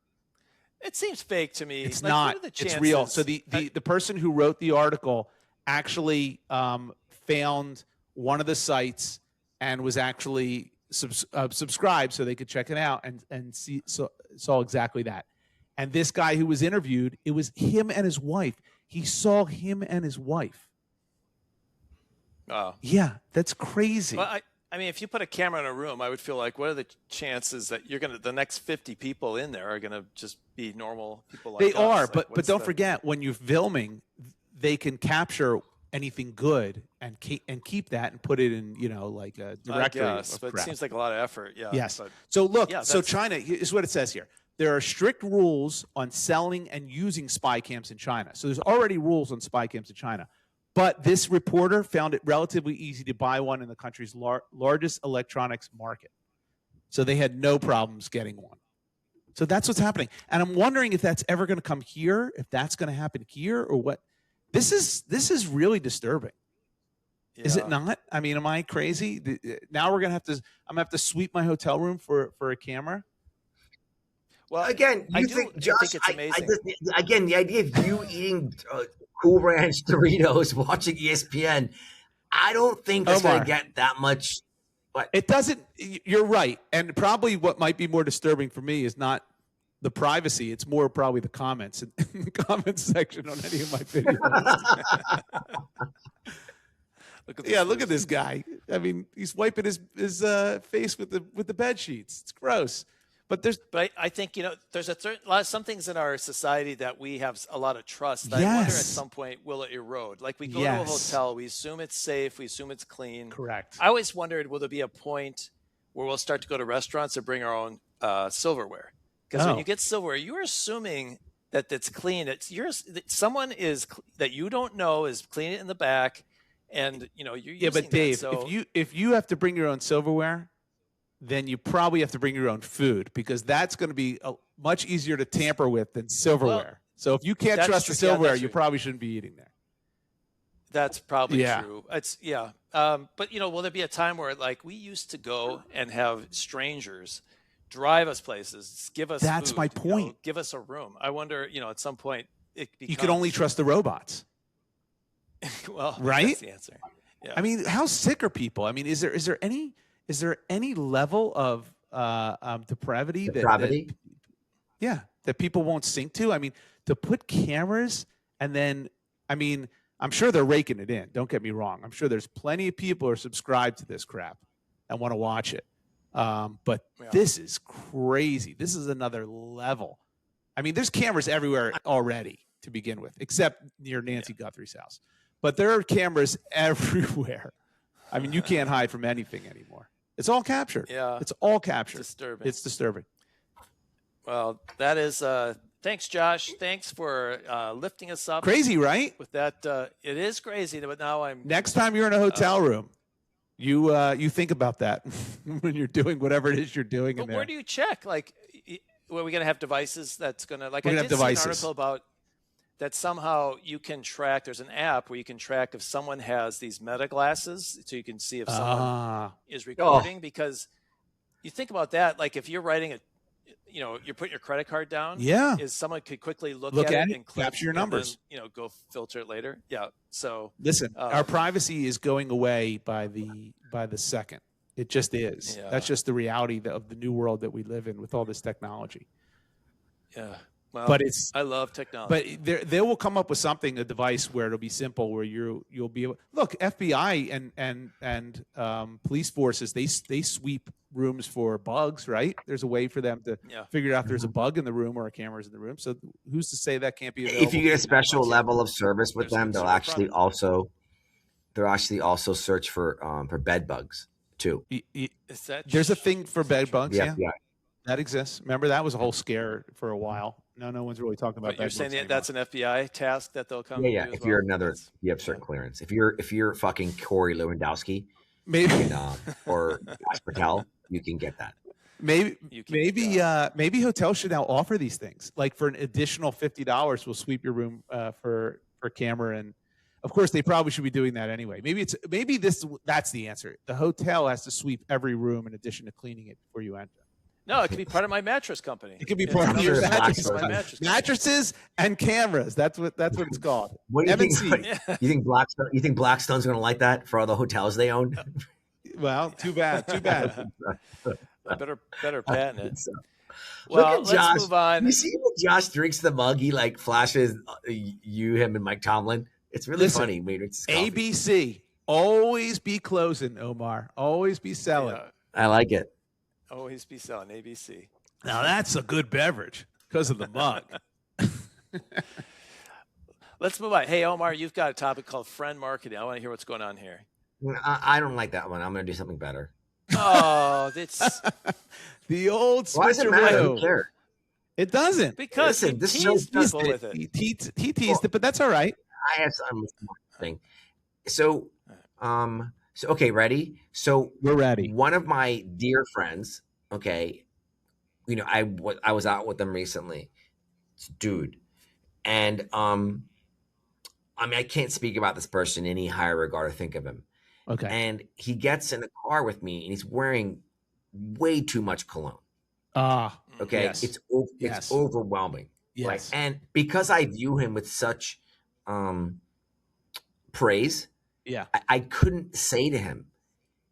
It seems fake to me. It's like, not. What are the chances? It's real. So the person who wrote the article actually found one of the sites and was actually subscribed so they could check it out and saw exactly that. And this guy who was interviewed, it was him and his wife. He saw him and his wife. Oh. Yeah, that's crazy. Well, I mean, if you put a camera in a room, I would feel like, what are the chances that the next 50 people in there are gonna just be normal people like us? They are, like, but don't forget, when you're filming, they can capture anything good and keep that and put it in, like a directory. I guess, but it seems like a lot of effort. Yeah. Yes. But, so look, so China is what it says here. There are strict rules on selling and using spy cams in China. So there's already rules on spy cams in China. But this reporter found it relatively easy to buy one in the country's largest electronics market. So they had no problems getting one. So that's what's happening. And I'm wondering if that's ever going to come here, if that's going to happen here or what. This is really disturbing. Yeah. Is it not? I mean, am I crazy? Now I'm going to have to sweep my hotel room for a camera. Well, again, I think it's amazing. Again, the idea of you eating Cool Ranch Doritos, watching ESPN, I don't think that's going to get that much. What? It doesn't. You're right, and probably what might be more disturbing for me is not the privacy; it's more probably the comments in the comments section on any of my videos. Look at this guy. I mean, he's wiping his face with the bed sheets. It's gross. But I think, there's some things in our society that we have a lot of trust. That I wonder at some point, will it erode? Like we go to a hotel, we assume it's safe, we assume it's clean. Correct. I always wondered, will there be a point where we'll start to go to restaurants and bring our own silverware? Because when you get silverware, you're assuming that it's clean. Someone that you don't know is cleaning it in the back, and you're using but Dave, that, so, if you have to bring your own silverware, then you probably have to bring your own food, because that's going to be much easier to tamper with than silverware. Well, so if you can't trust the silverware, you probably shouldn't be eating there. That's probably true. But will there be a time where we used to go and have strangers drive us places, give us That's food, my point. Give us a room. I wonder, at some point you can only trust the robots. Well, right? That's the answer. Yeah. I mean, how sick are people? I mean, is there any level of depravity that people won't sink to? I mean, to put cameras and then, I mean, I'm sure they're raking it in. Don't get me wrong. I'm sure there's plenty of people who are subscribed to this crap and want to watch it. But this is crazy. This is another level. I mean, there's cameras everywhere already to begin with, except near Nancy Guthrie's house. But there are cameras everywhere. I mean, you can't hide from anything anymore. It's all captured. Yeah. It's all captured. It's disturbing. Well, that is thanks, Josh. Thanks for lifting us up. Crazy, right? With that, it is crazy, but now I'm next time you're in a hotel room, you think about that when you're doing whatever it is you're doing in there. Where do you check? Like, are we going to have devices that's going to, like, I did see an article about that somehow you can track, there's an app where you can track if someone has these meta glasses, so you can see if someone is recording, because you think about that, like if you're writing you're putting your credit card down, is someone could quickly look at it and capture your numbers, and then, go filter it later. Yeah. So listen, our privacy is going away by the second. It just is. Yeah. That's just the reality of the new world that we live in with all this technology. Yeah. Well, but I love technology. But they will come up with something, a device where it'll be simple, where you'll be able. Look, FBI and police forces, they sweep rooms for bugs, right? There's a way for them to figure out there's a bug in the room or a camera's in the room. So who's to say that can't be available? If you get a special level of service with them, they'll actually also search for bed bugs too. There's a thing for bed bugs. Yeah. That exists. Remember, that was a whole scare for a while. No one's really talking about that. You're saying that's an FBI task that they'll come. Yeah. If you're you have certain clearance. If you're fucking Corey Lewandowski, Maybe or Ash Patel, you can get that. Maybe hotels should now offer these things. Like for an additional $50, we'll sweep your room for camera, and of course they probably should be doing that anyway. That's the answer. The hotel has to sweep every room in addition to cleaning it before you enter. No, it could be part of my mattress company. It could be part of your mattresses and cameras. That's what it's called. What do you think? You think Blackstone? You think Blackstone's going to like that for all the hotels they own? Well, too bad. I better patent it. Well, let's move on. You see when Josh drinks the mug, he like flashes him, and Mike Tomlin. It's really funny. ABC, always be closing, Omar. Always be selling. Yeah. I like it. Always be selling ABC. Now that's a good beverage because of the mug. Let's move on. Hey, Omar, you've got a topic called friend marketing. I want to hear what's going on here. I don't like that one. I'm going to do something better. Oh, that's the old Why does it matter? Who switcheroo. cares? It doesn't. Because Listen, he teased people with it. He teased it, but that's all right. I have some thing. So, okay, ready? So we're ready. One of my dear friends, okay, I was out with them recently, dude, and I can't speak about this person in any higher regard or think of him. Okay. And he gets in the car with me, and he's wearing way too much cologne. Okay, yes. It's overwhelming. Yes. Right? And because I view him with such praise, I couldn't say to him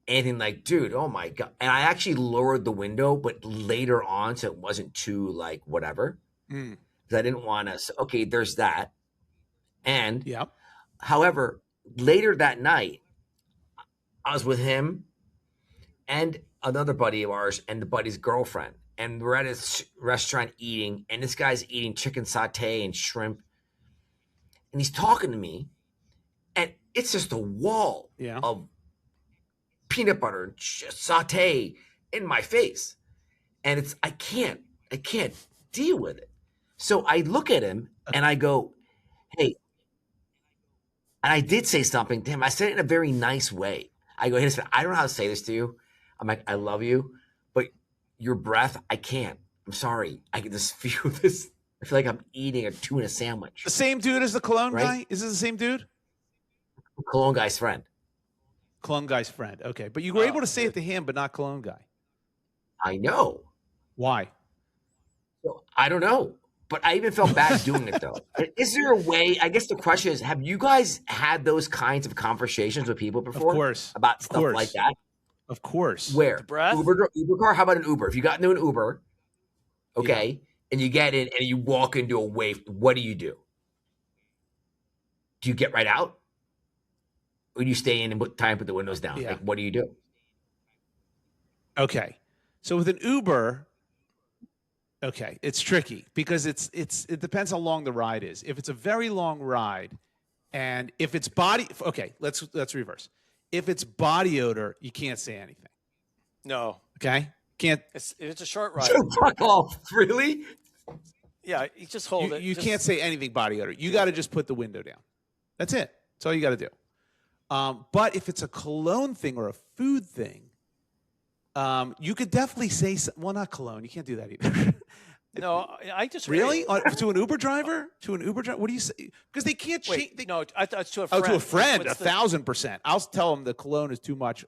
anything like, dude, oh my God. And I actually lowered the window, but later on, so it wasn't too like whatever. Because I didn't want to. Okay, there's that. And however, later that night, I was with him and another buddy of ours and the buddy's girlfriend. And we're at his restaurant eating, and this guy's eating chicken satay and shrimp. And he's talking to me, and it's just a wall of peanut butter and satay in my face. And I can't deal with it. So I look at him and I go, hey, and I did say something to him. I said it in a very nice way. I go, hey, listen, I don't know how to say this to you. I'm like, I love you, but your breath, I can't. I'm sorry. I can just feel this. I feel like I'm eating a tuna sandwich. The same dude as the cologne guy? Is this the same dude? Cologne guy's friend. Cologne guy's friend. Okay. But you were able to say it to him, but not cologne guy. I know. Why? I don't know. But I even felt bad doing it, though. Is there a way? I guess the question is, have you guys had those kinds of conversations with people before? Of course. About stuff like that? Of course. Where? Uber car? How about an Uber? If you got into an Uber, okay, and you get in and you walk into a wave, what do you do? Do you get right out? Or do you stay in and put the windows down? Yeah. Like, what do you do? Okay. So with an Uber, okay, it's tricky because it depends how long the ride is. If it's a very long ride, and if it's let's reverse. If it's body odor, you can't say anything. No. Okay? Can't. It's a short ride. Fuck off. Really? Yeah, you just hold it. You can't say anything body odor. You got to just put the window down. That's it. That's all you got to do. But if it's a cologne thing or a food thing, you could definitely say, well, not cologne. You can't do that either. No, I just really to an Uber driver. What do you say? Because they can't change. No, I thought it's to a friend. Oh, to a friend, 1,000%. I'll tell them the cologne is too much.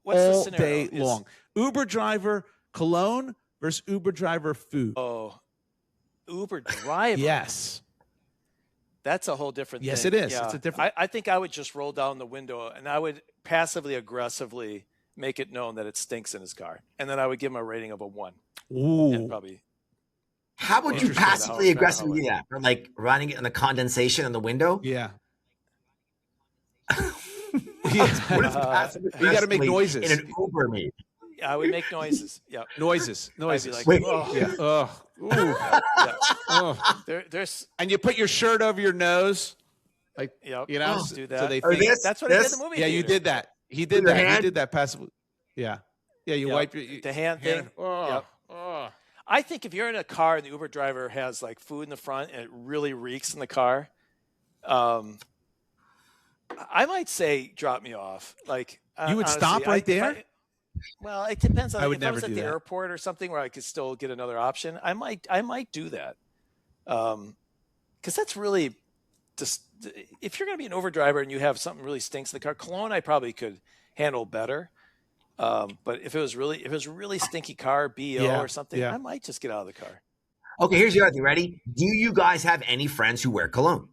What's all the scenario? day long. Uber driver cologne versus Uber driver food. Oh, Uber driver. Yes. That's a whole different thing. Yes, it is. Yeah. It's a different. I think I would just roll down the window and I would passively aggressively make it known that it stinks in his car, and then I would give him a rating of a 1. Ooh. And probably. How would you passively aggressively do that? Or like running it in the condensation in the window? Yeah. What is passive you got to make noises. In an Uber meet. I would make noises. Yeah. Noises. I'd be like, Wait. oh. Yeah. Oh. Ooh. Yeah. Oh. There's. And you put your shirt over your nose, like Yep. you know. Do that. So they Or think, this, That's what I did in the movie. yeah, you theater. did that. He did With your that. hand? He did that passively. Yeah. Yeah. You Yep. wipe your The hand thing. Oh. Yep. Oh. I think if you're in a car and the Uber driver has like food in the front and it really reeks in the car, I might say drop me off. Like You would honestly, stop right there? Well, it depends on I would if I never was at do the that. airport or something where I could still get another option. I might do that. Because that's really just if you're going to be an overdriver and you have something really stinks in the car, cologne I probably could handle better. But if it was really stinky car, BO Yeah, or something, yeah. I might just get out of the car. Okay, here's the other thing. Ready? Do you guys have any friends who wear cologne?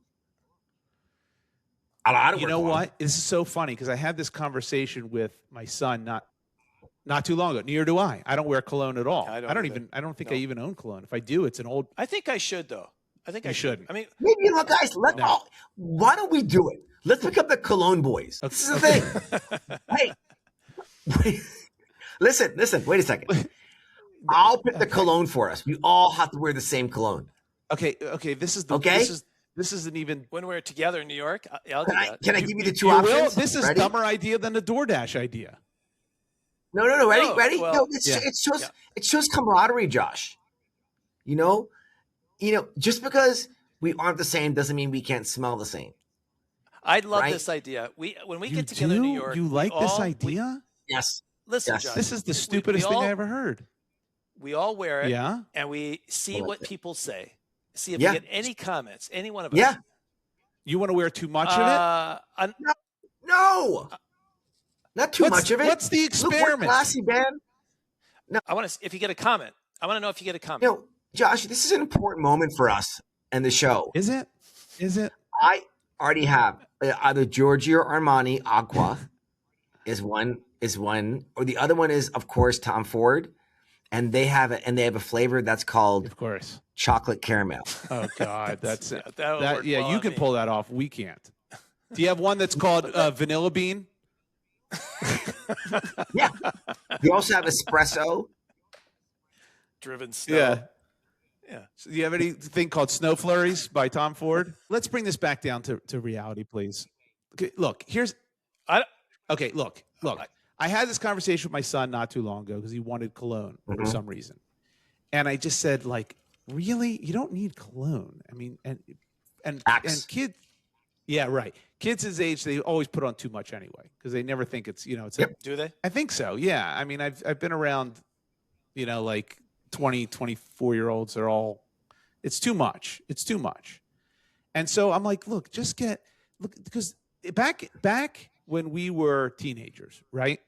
I don't You wear know cologne. what? This is so funny because I had this conversation with my son not too long ago. Neither do I. I don't wear cologne at all. I don't either. I don't think No. I even own cologne. If I do, it's an old. I think I should though. I think You I should. shouldn't. I mean, Maybe, you know, guys, why don't we do it? Let's become the cologne boys. Okay. This is the thing. Hey, wait, listen, wait a second. I'll pick the cologne for us. We all have to wear the same cologne. Okay. This is the. Okay. This isn't even. when we're together in New York, I'll do that. Can I give you the two You options? will? This is Ready? dumber idea than the DoorDash idea. No. Ready? No, Ready? well, No, yeah. it shows camaraderie, Josh. You know, just because we aren't the same doesn't mean we can't smell the same. I love Right? this idea. When we You get together in New do? York, You we like this all- idea? Yes. Listen, Yes. Josh, This is the stupidest thing I ever heard. we all wear it, Yeah. and we see Well, what people say. See if Yeah. we get any comments, any one of us. Yeah. You want to wear too much of No. Not too it? much of it. What's the Look, we're experiment? classy, man. I want to. If you get a comment, I want to know if you get a comment. You know, Josh, this is an important moment for us and the show. Is it? I already have either Giorgio Armani Aqua is one, or the other one is, of course, Tom Ford, and they have a flavor that's called Of course. chocolate caramel. Oh God, that's it. that'll work Yeah, well you on can me. pull that off. We can't. Do you have one that's called vanilla bean? Yeah. We also have espresso. Driven snow. Yeah. So do you have anything called Snow Flurries by Tom Ford? Let's bring this back down to reality, please. Okay, look, look. I had this conversation with my son not too long ago because he wanted cologne for Mhm. some reason. And I just said, like, really? You don't need cologne. I mean, and Axe. kids, yeah, right. Kids his age, they always put on too much anyway because they never think it's, it's Yep. Do they? I think so. Yeah. I mean, I've been around, like 20, 24-year-olds. They're all, it's too much. It's too much. And so I'm like, look, because back when we were teenagers, right?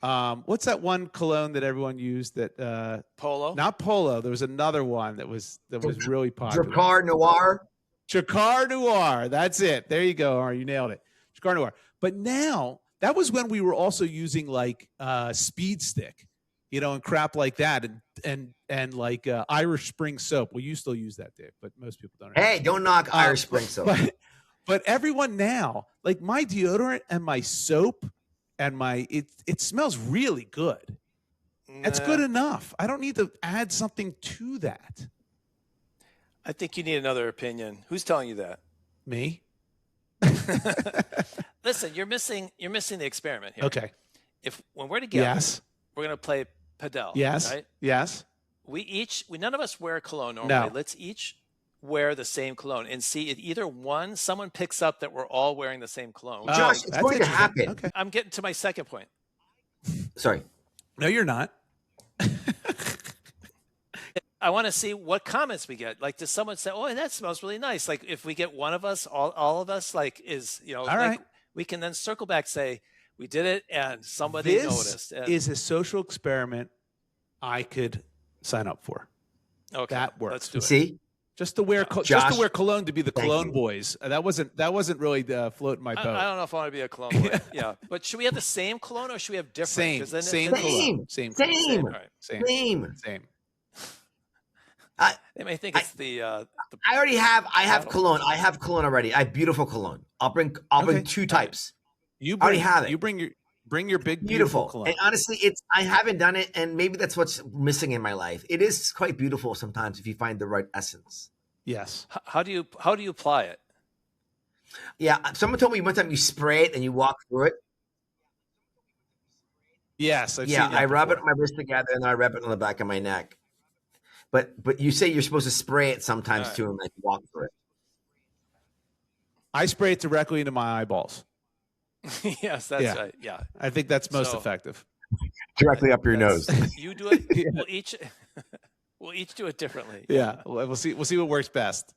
What's that one cologne that everyone used that, Polo. not Polo. There was another one that was really popular. Dracar Noir. Dracar Noir. That's it. There you go. Omar, you nailed it. Dracar Noir. But now that was when we were also using like Speed Stick, and crap like that, and like Irish Spring soap. Well, you still use that, Dave, but most people don't. Hey, don't knock Irish Spring soap. But everyone now, like my deodorant and my soap and it smells really good. That's Nah, good enough. I don't need to add something to that. I think you need another opinion. Who's telling you that? Me? Listen, you're missing the experiment here. Okay. When we're together, Yes. we're gonna play padel. Yes. Right? Yes. We none of us wear cologne normally. No. Let's each wear the same cologne and see if either one someone picks up that we're all wearing the same cologne. Josh, it's that's going to interesting. happen. Okay. I'm getting to my second point. Sorry. No, you're not. I want to see what comments we get. Like, does someone say, "Oh, that smells really nice"? Like, if we get one of us, all of us, like, All like, right. we can then circle back, say we did it, and somebody This noticed. And, is a social experiment I could sign up for. okay, that works. Let's do it. See? Just to wear just Josh, to wear cologne to be the thank cologne you. boys. That wasn't really floating my boat. I don't know if I want to be a cologne boy. Yeah, but should we have the same cologne or should we have different? Same, 'Cause then same, then- cologne. Same. Same, Same. All right. same, Same. same. They may think it's the I already have. I have Bottle. cologne. I have cologne already. I have beautiful cologne. I'll bring Okay. two types. You I already bring, have it. You bring your big beautiful Beautiful. cologne. And honestly, I haven't done it, and maybe that's what's missing in my life. It is quite beautiful sometimes if you find the right essence. Yes. how do you apply it? Yeah, someone told me one time you spray it and you walk through it. Yes. I've Yeah, seen that I rub it before. on my wrist together and I rub it on the back of my neck. But you say you're supposed to spray it sometimes All right. too and like walk through it. I spray it directly into my eyeballs. Yes, that's Yeah. right. Yeah. I think that's most So- effective. Directly up your nose. You do it. Yeah. We'll each do it differently. Yeah, we'll see. We'll see what works best.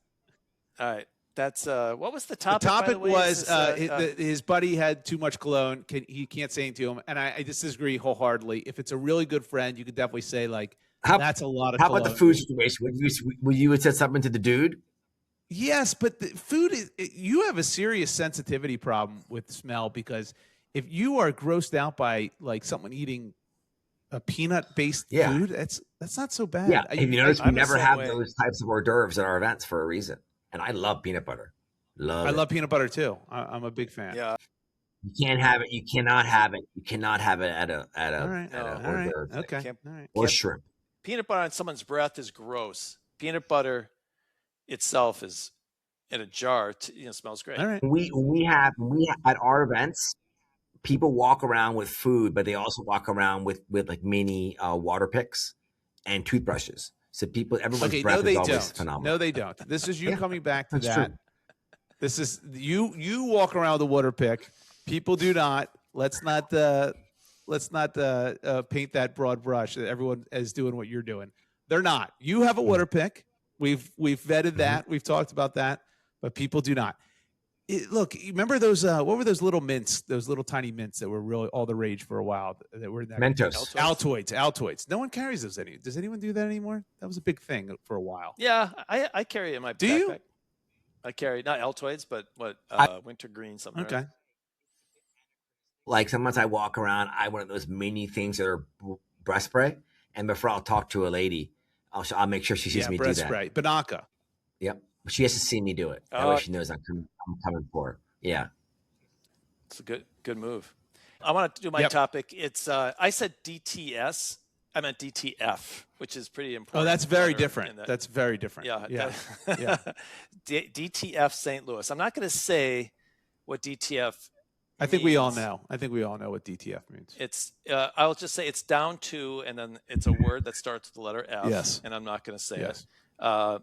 All right. That's what was the The topic? by topic the way? was Is this, his buddy had too much cologne. He can't say anything to him, and I disagree wholeheartedly. If it's a really good friend, you could definitely say like, that's a lot of. How cologne. about the food situation? Would you have said something to the dude? Yes, but the food is. You have a serious sensitivity problem with smell because if you are grossed out by like someone eating a peanut-based food, that's not so bad. Yeah, if you notice, we I'm the never same have way. those types of hors d'oeuvres at our events for a reason. And I love peanut butter. I love peanut butter too. I'm a big fan. Yeah. You can't have it. You cannot have it. You cannot have it at a All right. at a All hors right. d'oeuvre thing. Okay. Can't- All right. Or shrimp. Peanut butter on someone's breath is gross. Peanut butter itself is in a jar. Smells great. All right. We have at our events, people walk around with food, but they also walk around with like mini water picks and toothbrushes. So everyone's Okay. breath No, they is always don't. phenomenal. No, they don't. This is you coming back to That's that. true. This is you. You walk around with a water pick. People do not. Let's not paint that broad brush that everyone is doing what you're doing. They're not. You have a water pick. We've vetted that. We've talked about that, but people do not. Look, you remember those? What were those little mints? Those little tiny mints that were really all the rage for a while. That were in that Mentos. Altoids. No one carries those anymore. Does anyone do that anymore? That was a big thing for a while. Yeah, I carry it in my Do backpack. you? I carry not Altoids, but wintergreen something. Okay. Right? Like sometimes I walk around, I want those mini things that are breath spray, and before I'll talk to a lady, I'll make sure she sees me do breath that. spray. Banaka. Yep, but she has to see me do it. That way she knows I'm coming for her. Yeah. It's a good move. I want to do my topic. It's I said DTS. I meant DTF, which is pretty important. Oh, that's very different. That's very different. Yeah. Yeah. DTF St. Louis. I'm not going to say what DTF I think we all means. know. I think we all know what DTF means. It's I'll just say it's down to, and then it's a word that starts with the letter F. Yes. And I'm not going to say Yes. it.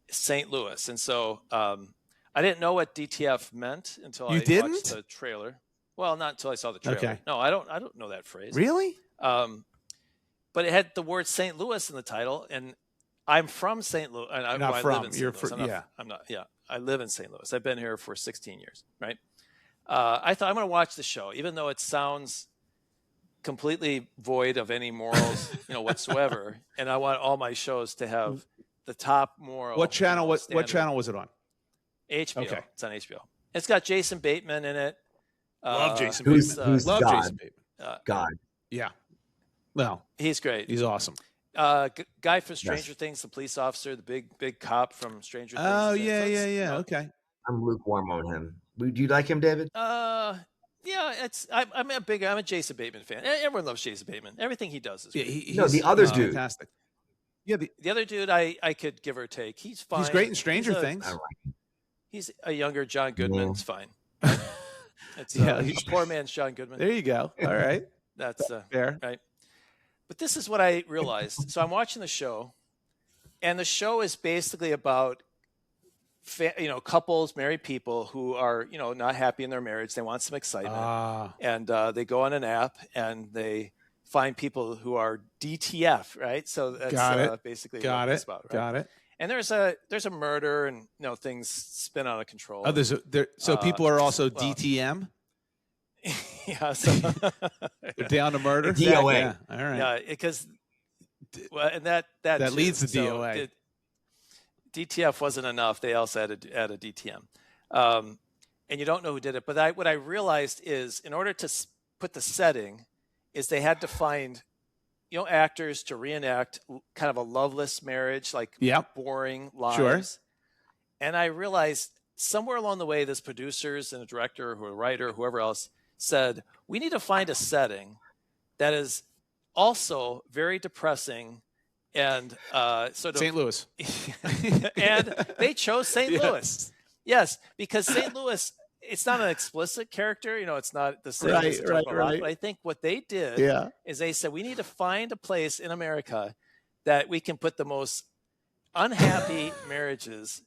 St. Louis. And so I didn't know what DTF meant until You I didn't? watched the trailer. Well, not until I saw the trailer. Okay. No, I don't know that phrase. Really? But it had the word St. Louis in the title, and I'm from St. Louis. And You're not I from. live in St. You're Louis. from. I'm not, Yeah. I'm not. Yeah, I live in St. Louis. I've been here for 16 years. Right. I thought I'm going to watch the show, even though it sounds completely void of any morals, whatsoever. And I want all my shows to have the top moral. What channel? What standard. channel was it on? HBO. Okay. It's on HBO. It's got Jason Bateman in it. Love Jason Who's- Bateman. who's Love God? Jason Bateman. God. Yeah. Well, He's great. he's awesome. Guy from Stranger Things, the police officer, the big cop from Stranger Things. Oh is in it. So it's, Okay. I'm lukewarm on him. Do you like him, David? Yeah, I'm a Jason Bateman fan. Everyone loves Jason Bateman. Everything he does is Yeah. great. No, the other dude. Fantastic. Yeah. The other dude, I could give or take. He's fine. He's great in Stranger He's a- Things. I like him. He's a younger John Goodman. It's fine. It's Yeah, a poor man's John Goodman. There you go. All right. That's Fair. right. But this is what I realized. So I'm watching the show, and the show is basically about couples, married people who are not happy in their marriage. They want some excitement, and they go on an app and they find people who are DTF, right? So that's Got it. basically Got what it's it. about, right? Got it. And there's a murder, and things spin out of control. Oh, so people are also well- DTM. Yeah, so They're down to murder. DOA. Yeah. All right. yeah, because and that That too. leads to So DOA. DTF wasn't enough. They also had to add a DTM, and you don't know who did it. But what I realized is, in order to put the setting, is they had to find actors to reenact kind of a loveless marriage, like Yep. boring lives. Sure. And I realized somewhere along the way, this producers and a director or a writer, whoever else, said, we need to find a setting that is also very depressing and sort of St. Louis. and they chose St. Yes. Louis. Yes, because St. Louis, it's not an explicit character. It's not the same. Right, as the Tokyo Rock, right. But I think what they did Yeah. is they said, we need to find a place in America that we can put the most unhappy marriages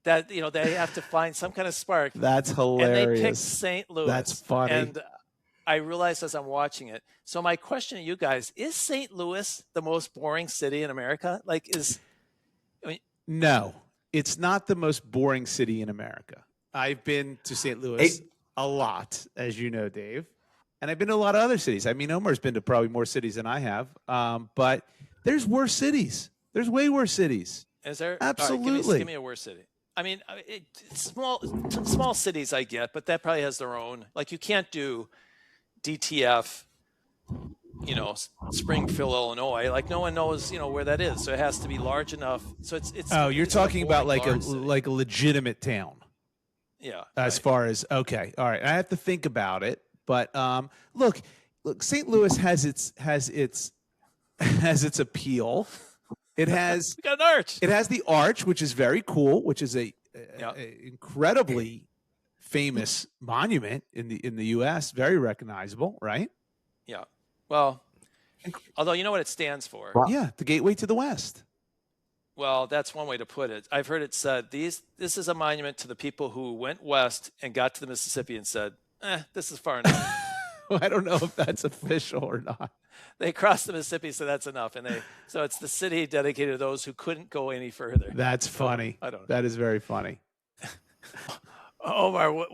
that they have to find some kind of spark. That's And hilarious. they picked St. Louis. That's funny. And I realized as I'm watching it. So my question to you guys, is St. Louis the most boring city in America? No, it's not the most boring city in America. I've been to St. Louis a lot, as you know, Dave. And I've been to a lot of other cities. I mean, Omar's been to probably more cities than I have. But there's worse cities. There's way worse cities. Is there? Absolutely. All right, give me a worse city. I mean, small cities I get, but that probably has their own. Like you can't do DTF, Springfield, Illinois. Like no one knows, where that is. So it has to be large enough. So it's. Oh, you're it's talking about boring, like large city. a legitimate town. Yeah. As far as okay, all right. I have to think about it. But look, St. Louis has its appeal. It has We got an arch. It has the arch, which is very cool, which is a incredibly famous monument in the U.S. Very recognizable, right? Yeah. Well, although you know what it stands for. Yeah, the gateway to the West. Well, that's one way to put it. I've heard it said this is a monument to the people who went west and got to the Mississippi and said, this is far enough. Well, I don't know if that's official or not. They crossed the Mississippi, so that's enough. So it's the city dedicated to those who couldn't go any further. That's funny. I don't know. That is very funny. Omar,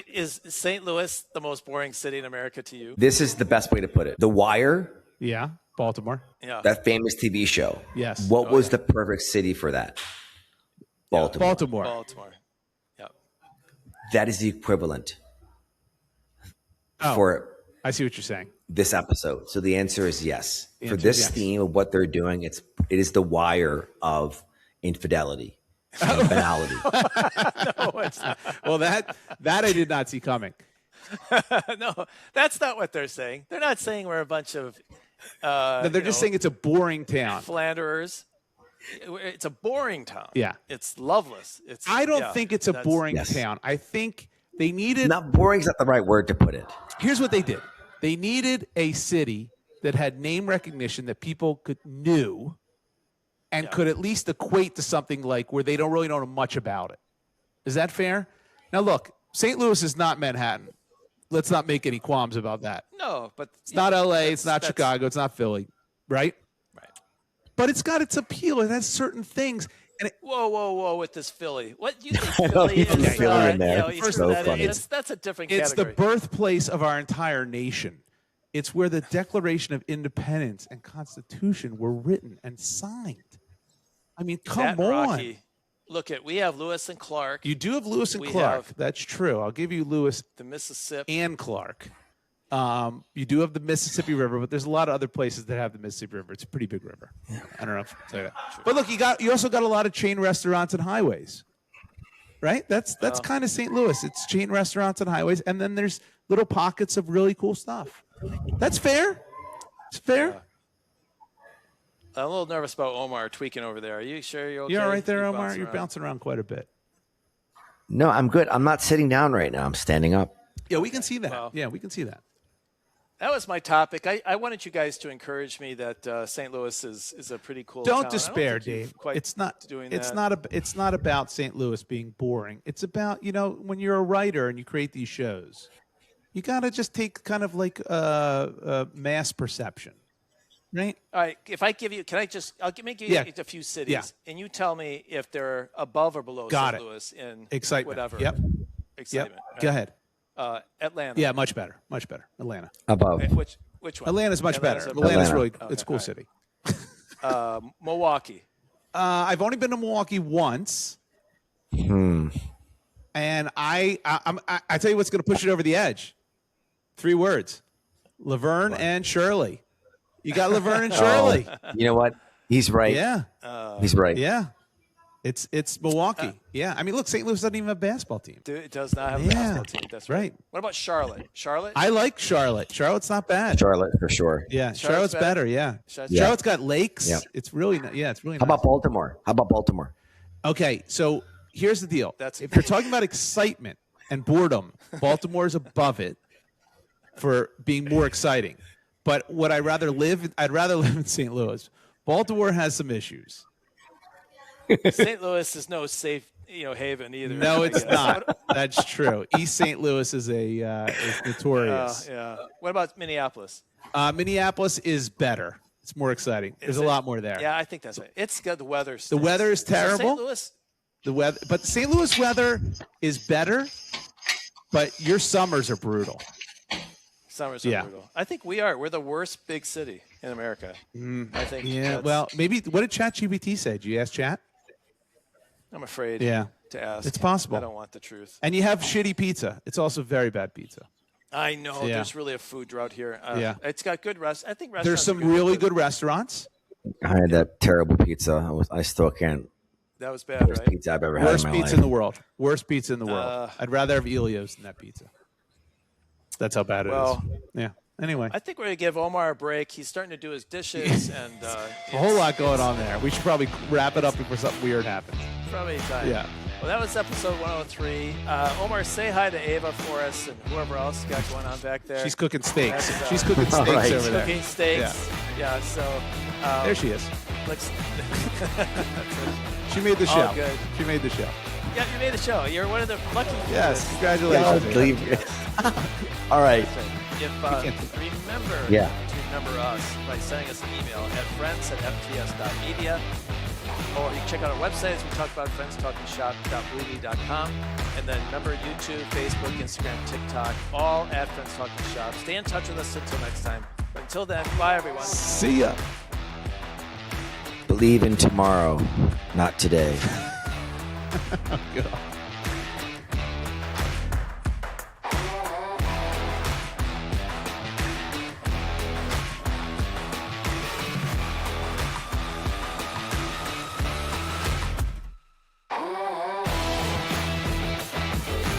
is St. Louis the most boring city in America to you? This is the best way to put it. The Wire, Yeah, Baltimore. Yeah. that famous TV show. Yes. What was the perfect city for that? Baltimore. Baltimore. Baltimore. Yeah. That is the equivalent Oh, for I see what you're saying. this episode. So the answer is yes. The For answer this is yes. theme of what they're doing, it is the Wire of infidelity and banality. No, it's not. Well, that I did not see coming. No, that's not what they're saying. They're not saying we're a bunch of No, they're just saying it's a boring town. philanderers. It's a boring town. Yeah. It's loveless. I don't think it's a boring Yes. town. I think they needed. Not boring is not the right word to put it. Here's what they did. They needed a city that had name recognition that people knew and could at least equate to something like where they don't really know much about it. Is that fair? Now, look, St. Louis is not Manhattan. Let's not make any qualms about that. No, but It's not LA. It's not Chicago. It's not Philly, right? Right. But it's got its appeal. It has certain things. And Whoa! With this Philly, what do you think know, Philly you is? put Philly in there. You It's threw so that in. funny. That's a different it's the category. birthplace of our entire nation. It's where the Declaration of Independence and Constitution were written and signed. I mean, come That on. Rocky. Look we have Lewis and Clark, You do have Lewis and We Clark. have- That's true. I'll give you Lewis the Mississippi. and Clark. You do have the Mississippi River, but there's a lot of other places that have the Mississippi River. It's a pretty big river. I don't know if I can say that. But look, you also got a lot of chain restaurants and highways. Right? That's kind of St. Louis. It's chain restaurants and highways, and then there's little pockets of really cool stuff. That's fair. It's fair. I'm a little nervous about Omar tweaking over there. Are you sure you're okay? You're all right there, You Omar. bouncing You're around? bouncing around quite a bit. No, I'm good. I'm not sitting down right now. I'm standing up. Yeah, we can see that. Wow. Yeah, we can see that. That was my topic. I wanted you guys to encourage me that St. Louis is a pretty cool town. I Don't despair, think you've Dave. quite It's not doing it's that. not it's not about St. Louis being boring. It's about, when you're a writer and you create these shows, you got to just take kind of like mass perception. Right? All right. If I give you, I'll give you Yeah. a few cities, Yeah. and you tell me if they're above or below Got St. it. Louis in Excitement. whatever. Yep. Excitement. Go ahead. Atlanta. Yeah, much better. Much better. Atlanta. Above. Which one? Atlanta's much Atlanta's better. above. Atlanta's Atlanta. really it's a cool city. Milwaukee. I've only been to Milwaukee once. And I tell you what's going to push it over the edge. 3 words. Laverne and Shirley. You got Laverne and Shirley. You know what? He's right. Yeah. He's right. Yeah. It's Milwaukee. Yeah. I mean, look, St. Louis doesn't even have a basketball team. It does not have a Yeah. basketball team. That's right. Right. What about Charlotte? Charlotte? I like Charlotte. Charlotte's not bad. Charlotte for sure. Yeah. Charlotte's Charlotte's better. Yeah. Charlotte's- Yeah. Charlotte's got lakes. Yeah. It's really it's really How nice. about Baltimore? How about Baltimore? Okay, so here's the deal. That's- if you're talking about excitement and boredom, Baltimore is above it for being more exciting. But I'd rather live in St. Louis. Baltimore has some issues. St. Louis is no safe. haven either. No, I it's guess. not. That's true. East St. Louis is is notorious. Yeah. What about Minneapolis? Minneapolis is better. It's more exciting. There's a lot more there. Yeah, I think that's right. It's good. The weather. The weather is terrible. St. Louis. The weather, but St. Louis weather is better. But your summers are brutal. Summers are brutal. I think we are. We're the worst big city in America. I think. Yeah. Well, maybe. What did ChatGPT say? Did you ask Chat? I'm afraid. Yeah. To ask. It's possible. I don't want the truth. And you have shitty pizza. It's also very bad pizza. I know. Yeah. There's really a food drought here. Yeah. It's got good I think restaurants. There's some really good restaurants. I had that terrible pizza. I still can't. That was bad, Worst right? pizza I've ever had Worst in my pizza life. in the world. Worst pizza in the world. I'd rather have Elio's than that pizza. That's how bad it is. Yeah. Anyway, I think we're gonna give Omar a break. He's starting to do his dishes, and a whole lot going on there. We should probably wrap it up before something weird happens. Probably time. Yeah. Well, that was episode 103. Omar, say hi to Ava for us and whoever else you got going on back there. She's cooking steaks. That's, She's cooking steaks right. over there. Cooking steaks. Yeah. So There she is. let's. She made the show. All good. She made the show. Yeah, you made the show. You're one of the lucky people. Yes. Congratulations. Oh, believe me. All right. Remember Yeah. to remember us by sending us an email at friends@fts.media, or you can check out our website as we talked about, friendstalkingshop.bluebee.com, and then remember YouTube, Facebook, Instagram, TikTok, all at Friends Talking Shop. Stay in touch with us until next time. Until then, bye everyone. See ya. Believe in tomorrow, not today. Oh, God.